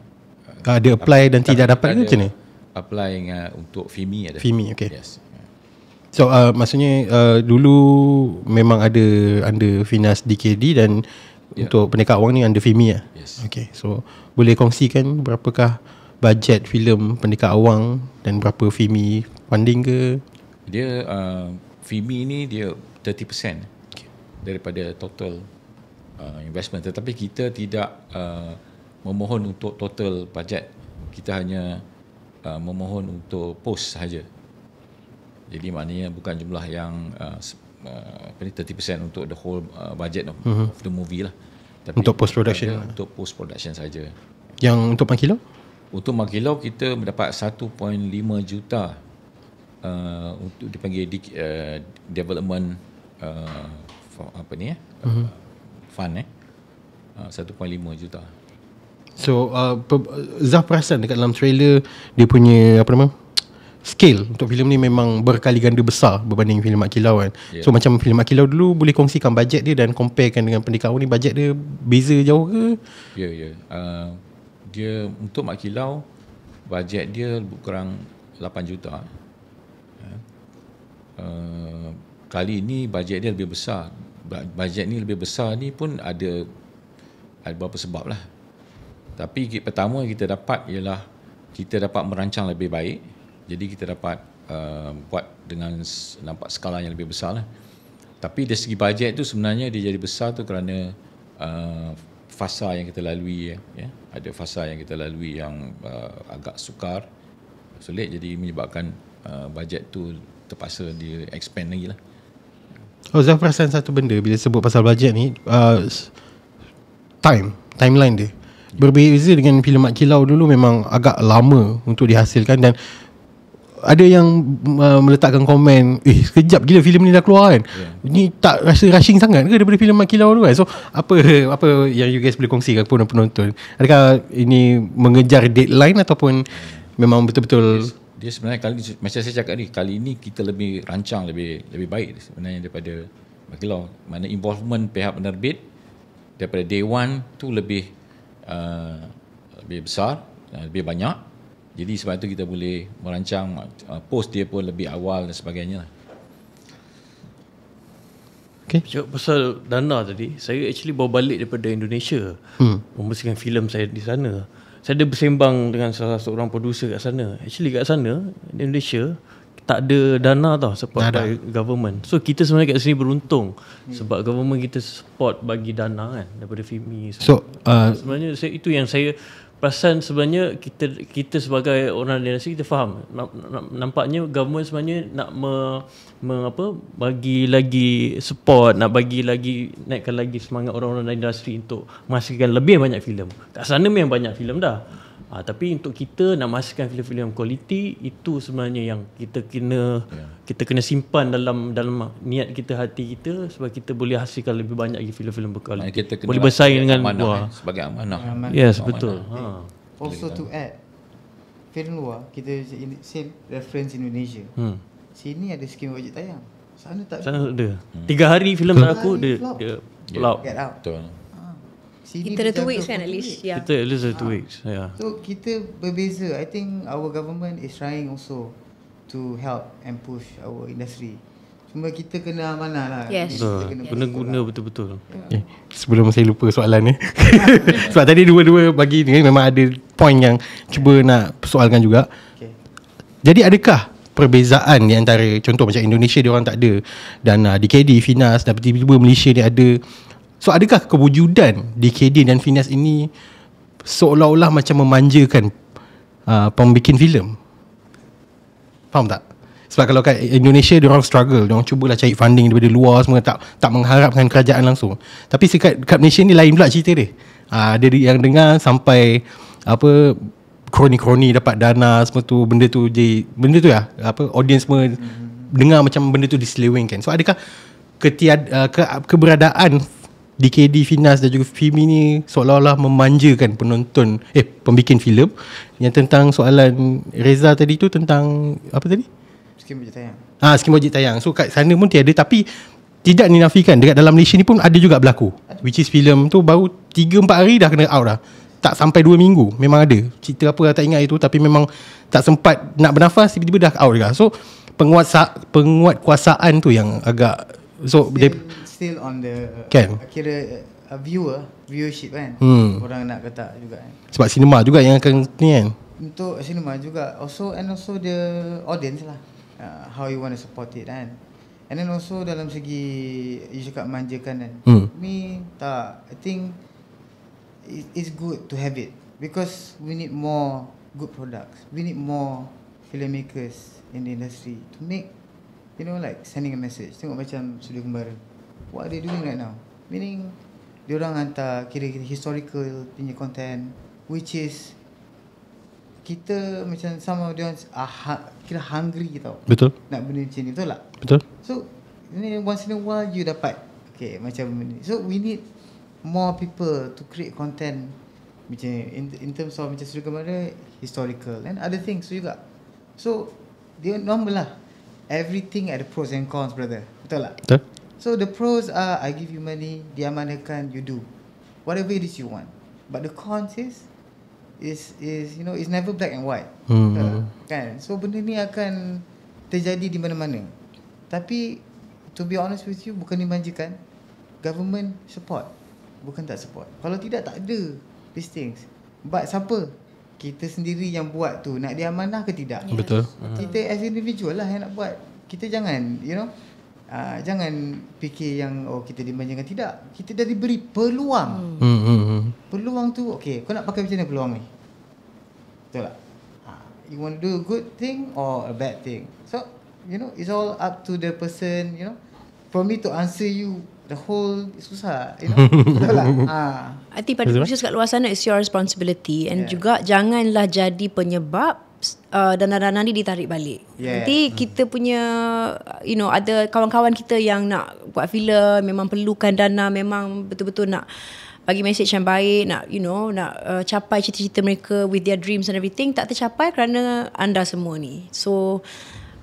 Ada apply dan tidak dapat ke macam ni? Apply untuk FIMI ada. FIMI, okay. Yes. So maksudnya dulu memang ada under Finas DKD dan untuk Pendekar Awang ni under FIMI lah. Yes. Okay, so boleh kongsikan berapakah bajet filem Pendekar Awang dan berapa FIMI funding ke? Dia FIMI ni dia 30% daripada total investment, tetapi kita tidak memohon untuk total bajet. Kita hanya memohon untuk post sahaja. Jadi maknanya bukan jumlah yang 30% untuk the whole budget of the movie lah. Tapi Untuk post production. untuk post production saja. Yang untuk Makilau? Untuk Makilau kita mendapat 1.5 juta untuk dipanggil development fund 1.5 juta. So Zaf perasan dekat dalam trailer dia punya scale untuk filem ni memang berkali ganda besar berbanding filem Mak Kilau kan. So macam filem Mak Kilau dulu, boleh kongsikan bajet dia dan comparekan dengan Pendekar Awang ni, bajet dia beza jauh ke? Ya. Dia untuk Mak Kilau bajet dia lebih kurang 8 juta. Kali ini bajet dia lebih besar. Bajet ni lebih besar ni pun ada beberapa sebab lah. Tapi pertama kita dapat ialah kita dapat merancang lebih baik. Jadi kita dapat buat dengan nampak skala yang lebih besar lah. Tapi dari segi bajet tu sebenarnya dia jadi besar tu kerana fasa yang kita lalui. Ada fasa yang kita lalui yang agak sukar, sulit, jadi menyebabkan bajet tu terpaksa dia expand lagi lah. Zaf perasan satu benda bila sebut pasal bajet ni, timeline dia berbeza dengan filem Mak Kilau dulu, memang agak lama untuk dihasilkan. Dan ada yang meletakkan komen, sekejap gila filem ni dah keluar kan. Ni tak rasa rushing sangat ke daripada filem Mak Kilau dulu kan? So apa yang you guys boleh kongsi kepada penonton? Adakah ini mengejar deadline ataupun memang betul-betul dia sebenarnya macam saya cakap ni, kali ni kita lebih rancang lebih baik sebenarnya daripada Mak Kilau. Mana involvement pihak penerbit daripada day one tu lebih besar, lebih banyak. Jadi sebab itu kita boleh merancang post dia pun lebih awal dan sebagainya. Okay. Cakap pasal dana tadi, saya actually bawa balik daripada Indonesia membersihkan filem saya di sana. Saya ada bersembang dengan salah seorang producer kat sana. Actually kat sana, di Indonesia, tak ada dana tau support by government. So kita sebenarnya kat sini beruntung sebab government kita support bagi dana kan daripada FIMI. So sebenarnya itu yang saya perasan. Sebenarnya kita sebagai orang dinasti kita faham. Nampaknya government sebenarnya nak bagi lagi support, nak bagi lagi, naikkan lagi semangat orang-orang dalam industri untuk menghasilkan lebih banyak filem. Kat sana memang banyak filem dah. Tapi untuk kita nak menghasilkan filem-filem kualiti, itu sebenarnya yang kita kena simpan dalam niat kita, hati kita, sebab kita boleh hasilkan lebih banyak lagi filem-filem berkualiti. Boleh bersaing dengan luar sebagai amanah. Yes, betul. Also to add, filem luar kita same reference Indonesia. Sini ada skim wajib tayang. Sana tak ada. 3 hari filem aku dia flop. Get out. Betul. Kita ada 2 weeks kan at least. Kita at least ada 2 weeks. So kita berbeza. I think our government is trying also to help and push our industry. Cuma kita kena amanah lah. Yes. Kena guna betul-betul. Sebelum saya lupa soalan ni sebab tadi dua-dua bagi ni memang ada point yang cuba nak persoalkan juga. Jadi adakah perbezaan di antara, contoh macam Indonesia dia orang tak ada dana DKD, Finas, dan tiba-tiba Malaysia dia ada. So adakah kewujudan DKD dan Finas ini seolah-olah macam memanjakan pembikin filem? Faham tak? Sebab kalau kat Indonesia dia orang struggle, dia orang cubalah cari funding daripada luar semua, tak mengharapkan kerajaan langsung. Tapi kat Malaysia ni lain pula cerita dia. Ada yang dengar sampai kroni-kroni dapat dana semua tu, benda tu ya, audience semua dengar macam benda tu diselewengkan. So adakah keberadaan DKD, Finas dan juga FIMI ni seolah-olah memanjakan penonton, pembikin filem, yang tentang soalan Reza tadi tu tentang apa tadi? Skim wajib tayang. Skim wajib tayang. So kat sana pun tiada, tapi tidak dinafikan dekat dalam Malaysia ni pun ada juga berlaku. Which is filem tu baru 3-4 hari dah kena out dah. tak sampai 2 minggu memang ada cerita apa tak ingat itu, tapi memang tak sempat nak bernafas, tiba-tiba dah out juga. So penguatkuasaan tu yang agak still on the kan? kira viewership kan. Orang nak kata juga kan. Sebab sinema juga yang akan ni kan. Untuk cinema juga also the audience lah, how you want to support it kan. And then also dalam segi you cakap manjakan kan, me tak, I think it's good to have it because we need more good products, we need more filmmakers in the industry to make, you know, like sending a message. Tengok macam Studio Kembara, what are they doing right now, meaning diorang hantar kira-kira historical punya content, which is kita macam sama dia kira hungry tau. Betul. Nak benda macam ni, betul tak? Betul. So ini once in a while you dapat macam ni. So we need more people to create content macam in terms of macam Studio Kembara, historical and other things juga. So dia normal lah. Everything ada pros and cons, brother. Betul tak? Betul. So the pros are I give you money, diamanahkan, you do whatever it is you want. But the cons is you know, it's never black and white. Kan? So benda ni akan terjadi di mana-mana. Tapi to be honest with you, bukan dimanjakan, government support, bukan tak support. Kalau tidak, tak ada these things. But siapa? Kita sendiri yang buat tu, nak diamanah ke tidak? Betul. Kita as individual lah yang nak buat. Kita jangan, you know, jangan fikir yang kita dimanjakan. Tidak, kita dah diberi peluang. Peluang tu, okay, kau nak pakai macam mana peluang ni? Betul tak? You want to do a good thing or a bad thing? So, you know, it's all up to the person, you know. For me to answer you the whole, susah, you know. Betul tak? I think pada proses kat luar sana, it's your responsibility. And juga janganlah jadi penyebab dana-dana ni ditarik balik. Nanti kita punya, you know, ada kawan-kawan kita yang nak buat filem, memang perlukan dana, memang betul-betul nak bagi message yang baik, nak, you know, nak capai cita-cita mereka with their dreams and everything, tak tercapai kerana anda semua ni. So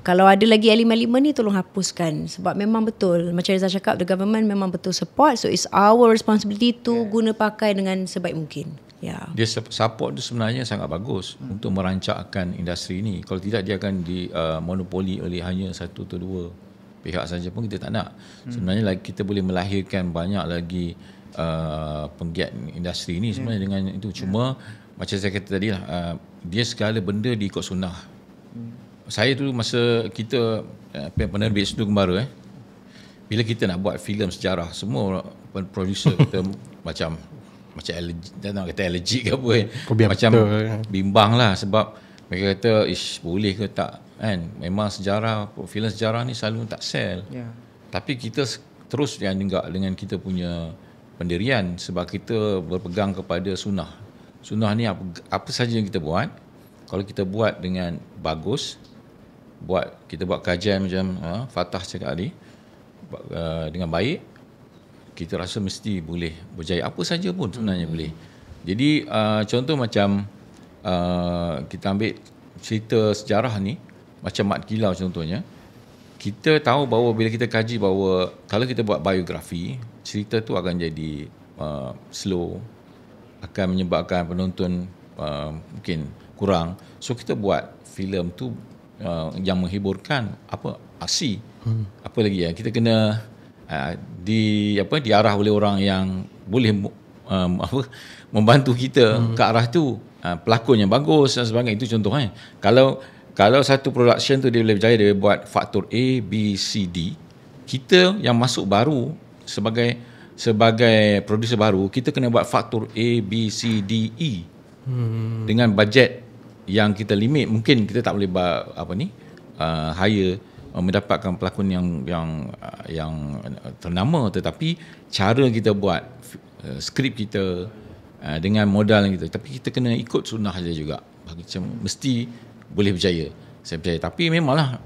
kalau ada lagi elemen-elemen ni, tolong hapuskan. Sebab memang betul, macam Rizal cakap, the government memang betul support. So it's our responsibility to guna pakai dengan sebaik mungkin. Dia support tu sebenarnya sangat bagus untuk merancangkan industri ni. Kalau tidak, dia akan dimonopoli oleh hanya satu atau dua pihak saja pun kita tak nak. Sebenarnya kita boleh melahirkan banyak lagi penggiat industri ni sebenarnya dengan itu. Cuma macam saya kata tadi lah, dia segala benda diikut sunnah. Saya tu masa kita penerbit Studio Kembara, bila kita nak buat filem sejarah, semua producer kita macam allergic, tak nak kata allergic ke apa kan, macam bimbang lah, sebab mereka kata boleh ke tak kan. Memang sejarah, filem sejarah ni selalu tak sell. Tapi kita terus yang nenggak dengan kita punya pendirian, sebab kita berpegang kepada sunnah. Sunnah ni apa saja yang kita buat, kalau kita buat dengan bagus, kita buat kajian macam Fatah cakap tadi, dengan baik, kita rasa mesti boleh berjaya. Apa saja pun sebenarnya boleh. Jadi contoh macam kita ambil cerita sejarah ni, macam Mat Kilau contohnya, kita tahu bahawa bila kita kaji bahawa kalau kita buat biografi, cerita tu akan jadi slow, akan menyebabkan penonton mungkin kurang. So kita buat filem tu yang menghiburkan, aksi. Apa lagi kita kena diarah oleh orang yang boleh membantu kita ke arah tu, pelakon yang bagus dan sebagainya. Itu contoh kalau satu production tu dia boleh berjaya, dia buat faktor A, B, C, D, kita yang masuk baru sebagai producer baru, kita kena buat faktor A, B, C, D, E dengan bajet yang kita limit. Mungkin kita tak boleh hire mendapatkan pelakon yang ternama, tetapi cara kita buat skrip kita dengan modal kita, tapi kita kena ikut sunnah saja juga. Macam mesti boleh berjaya, saya percaya. Tapi memanglah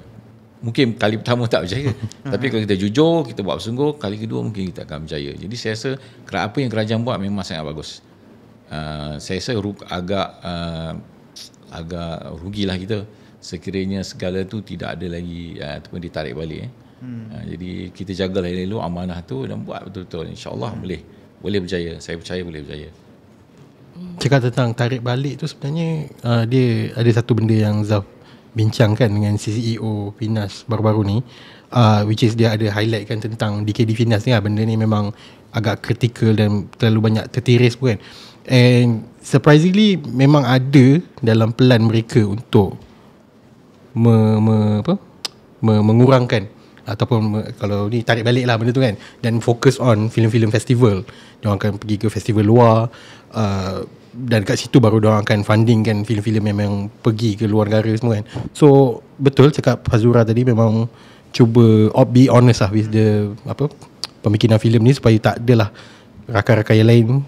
mungkin kali pertama tak berjaya, tapi kalau kita jujur, kita buat bersungguh, kali kedua mungkin kita akan berjaya. Jadi saya rasa apa yang kerajaan buat memang sangat bagus. Saya rasa agak rugilah kita sekiranya segala tu tidak ada lagi ataupun ditarik balik. Jadi kita jagalah elok amanah tu dan buat betul-betul, insya-Allah boleh berjaya. Saya percaya boleh berjaya. cakap tentang tarik balik tu sebenarnya dia ada satu benda yang Zaf bincangkan dengan CEO Finas baru-baru ni, which is dia ada highlightkan tentang DKD Finas ni lah. Benda ni memang agak kritikal dan terlalu banyak tertiris pun kan. And surprisingly memang ada dalam plan mereka untuk mengurangkan ataupun kalau ni tarik balik lah benda tu kan, dan fokus on filem-filem festival. Diorang akan pergi ke festival luar, dan kat situ baru diorang akan funding kan filem-filem yang memang pergi ke luar negara semua kan. So betul cakap Fazura tadi, memang cuba be honest lah with the pemikiran filem ni, supaya tak adalah rakan-rakan yang lain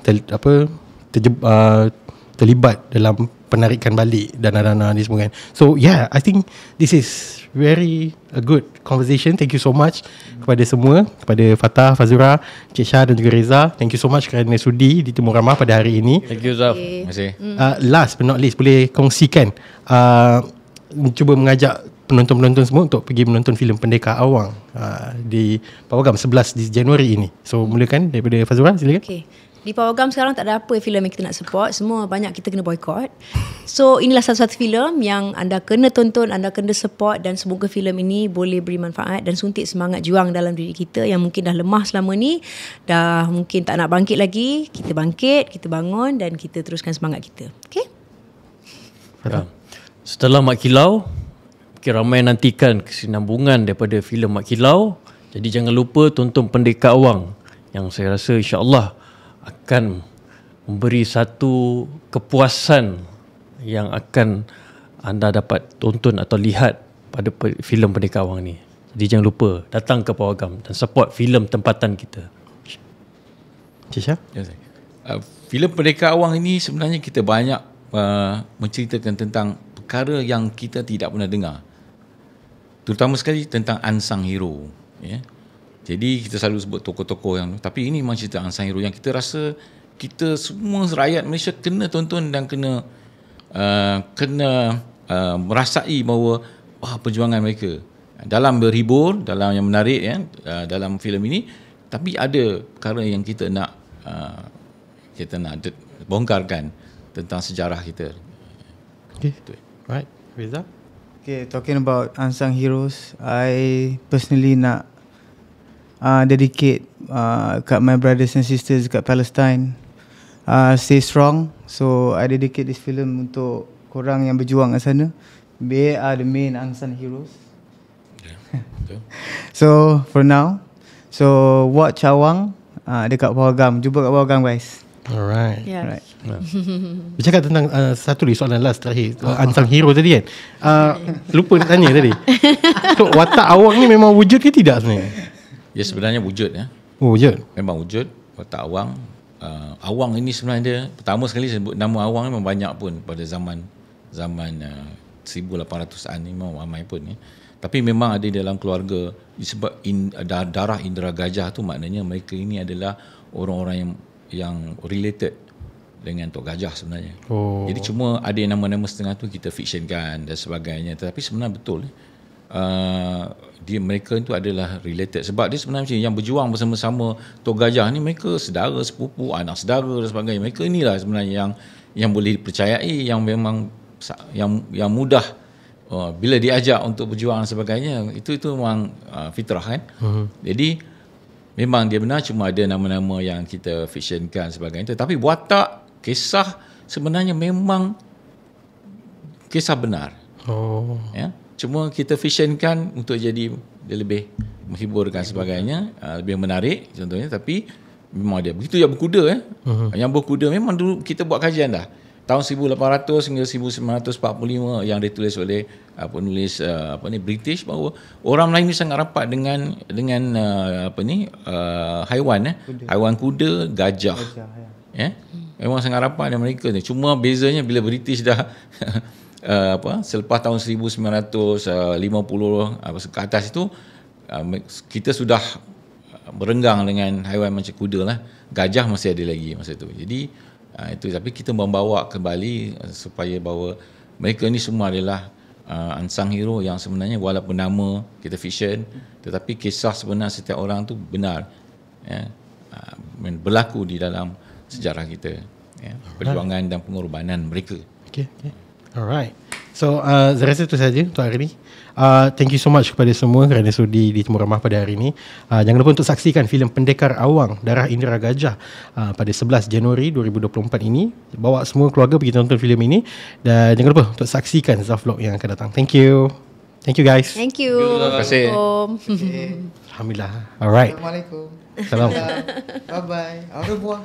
terlibat dalam penarikan balik dana-dana ni semua kan. So yeah, I think this is very a good conversation. Thank you so much kepada semua, kepada Fatah, Fazura, Cik Syah dan juga Reza. Thank you so much kerana sudi di Temu Ramah pada hari ini. Thank you Zaf. Terima kasih. Last but not least, boleh kongsikan cuba mengajak penonton-penonton semua untuk pergi menonton filem Pendekar Awang di Pawagam 11 di Januari ini. So mulakan daripada Fazura, silakan. Okay. Di Pawagam sekarang tak ada apa filem yang kita nak support. Semua banyak kita kena boycott. So inilah satu-satu filem yang anda kena tonton, anda kena support, dan semoga filem ini boleh beri manfaat dan suntik semangat juang dalam diri kita yang mungkin dah lemah selama ni, dah mungkin tak nak bangkit lagi. Kita bangkit, kita bangun dan kita teruskan semangat kita. Okay? Setelah Mak Kilau, mungkin ramai nantikan kesinambungan daripada filem Mak Kilau. Jadi jangan lupa tonton Pendekar Awang yang saya rasa insya-Allah akan memberi satu kepuasan yang akan anda dapat tonton atau lihat pada filem Pendekar Awang ni. Jadi jangan lupa datang ke Pawagam dan support filem tempatan kita. Cik Syah? Filem Pendekar Awang ini sebenarnya kita banyak menceritakan tentang perkara yang kita tidak pernah dengar. Terutama sekali tentang unsung hero. Ya. Jadi kita selalu sebut tokoh-tokoh yang, tapi ini memang cerita unsung hero yang kita rasa kita semua rakyat Malaysia kena tonton dan kena merasai bahawa perjuangan mereka dalam berhibur, dalam yang menarik ya, dalam filem ini, tapi ada perkara yang kita nak bongkarkan tentang sejarah kita. Okay. Right. Reza? Okay, talking about unsung heroes, I personally nak dedicate kat my brothers and sisters kat Palestine. Stay strong. So I dedicate this film untuk korang yang berjuang kat sana. They are the main unsung heroes. So for now, so watch Awang dekat Pawagam. Jumpa kat Pawagam guys. Alright. Yeah. Alright. Bercakap tentang satu lagi soalan last terakhir, unsung hero tadi kan. Lupa nak tanya tadi. So watak Awang ni memang wujud ke tidak sebenarnya? Ya, sebenarnya wujud ya. Oh, wujud. Memang wujud watak Awang. Awang ini sebenarnya pertama sekali sebut nama Awang memang banyak pun pada zaman 1800-an ni memang ramai pun ya. Tapi memang ada dalam keluarga disebab darah Indra Gajah tu, maknanya mereka ini adalah orang-orang yang related dengan Tok Gajah sebenarnya. Oh. Jadi cuma ada nama-nama setengah tu kita fictionkan dan sebagainya, tetapi sebenarnya betul mereka itu adalah related, sebab dia sebenarnya yang berjuang bersama-sama Tok Gajah ni, mereka saudara, sepupu, anak saudara dan sebagainya. Mereka inilah sebenarnya yang boleh dipercayai, yang memang yang mudah bila diajak untuk berjuang dan sebagainya. Itu memang fitrah kan. Jadi memang dia benar, cuma ada nama-nama yang kita fictionkan sebagainya. Tapi watak kisah sebenarnya memang kisah benar. Oh. Ya. Cuma kita fictionkan untuk jadi dia lebih menghiburkan sebagainya, lebih menarik contohnya. Tapi memang dia begitu yang berkuda yang berkuda memang dulu kita buat kajian dah tahun 1800 hingga 1945 yang ditulis oleh penulis British, bahawa orang Melayu ni sangat rapat dengan haiwan haiwan kuda, gajah ya. Memang sangat rapat dengan mereka ni. Cuma bezanya bila British dah selepas tahun 1950 ke atas itu, kita sudah berenggang dengan haiwan macam kuda lah. Gajah masih ada lagi masa itu. Jadi itu, tapi kita membawa kembali supaya bahawa mereka ni semua adalah unsung hero yang sebenarnya walaupun nama kita fiction, tetapi kisah sebenar setiap orang tu benar ya, berlaku di dalam sejarah kita. perjuangan dan pengorbanan mereka. Okay. Alright. So saya rasa itu saja untuk hari ini. Thank you so much kepada semua kerana sudi di Temu Ramah pada hari ini. Jangan lupa untuk saksikan filem Pendekar Awang Darah Indera Gajah pada 11 Januari 2024 ini. Bawa semua keluarga pergi tonton filem ini. Dan jangan lupa untuk saksikan Zaf Vlog yang akan datang. Thank you. Thank you guys. Thank you. Terima kasih. Alhamdulillah. Alright. Assalamualaikum. Salam. Bye bye. Au revoir.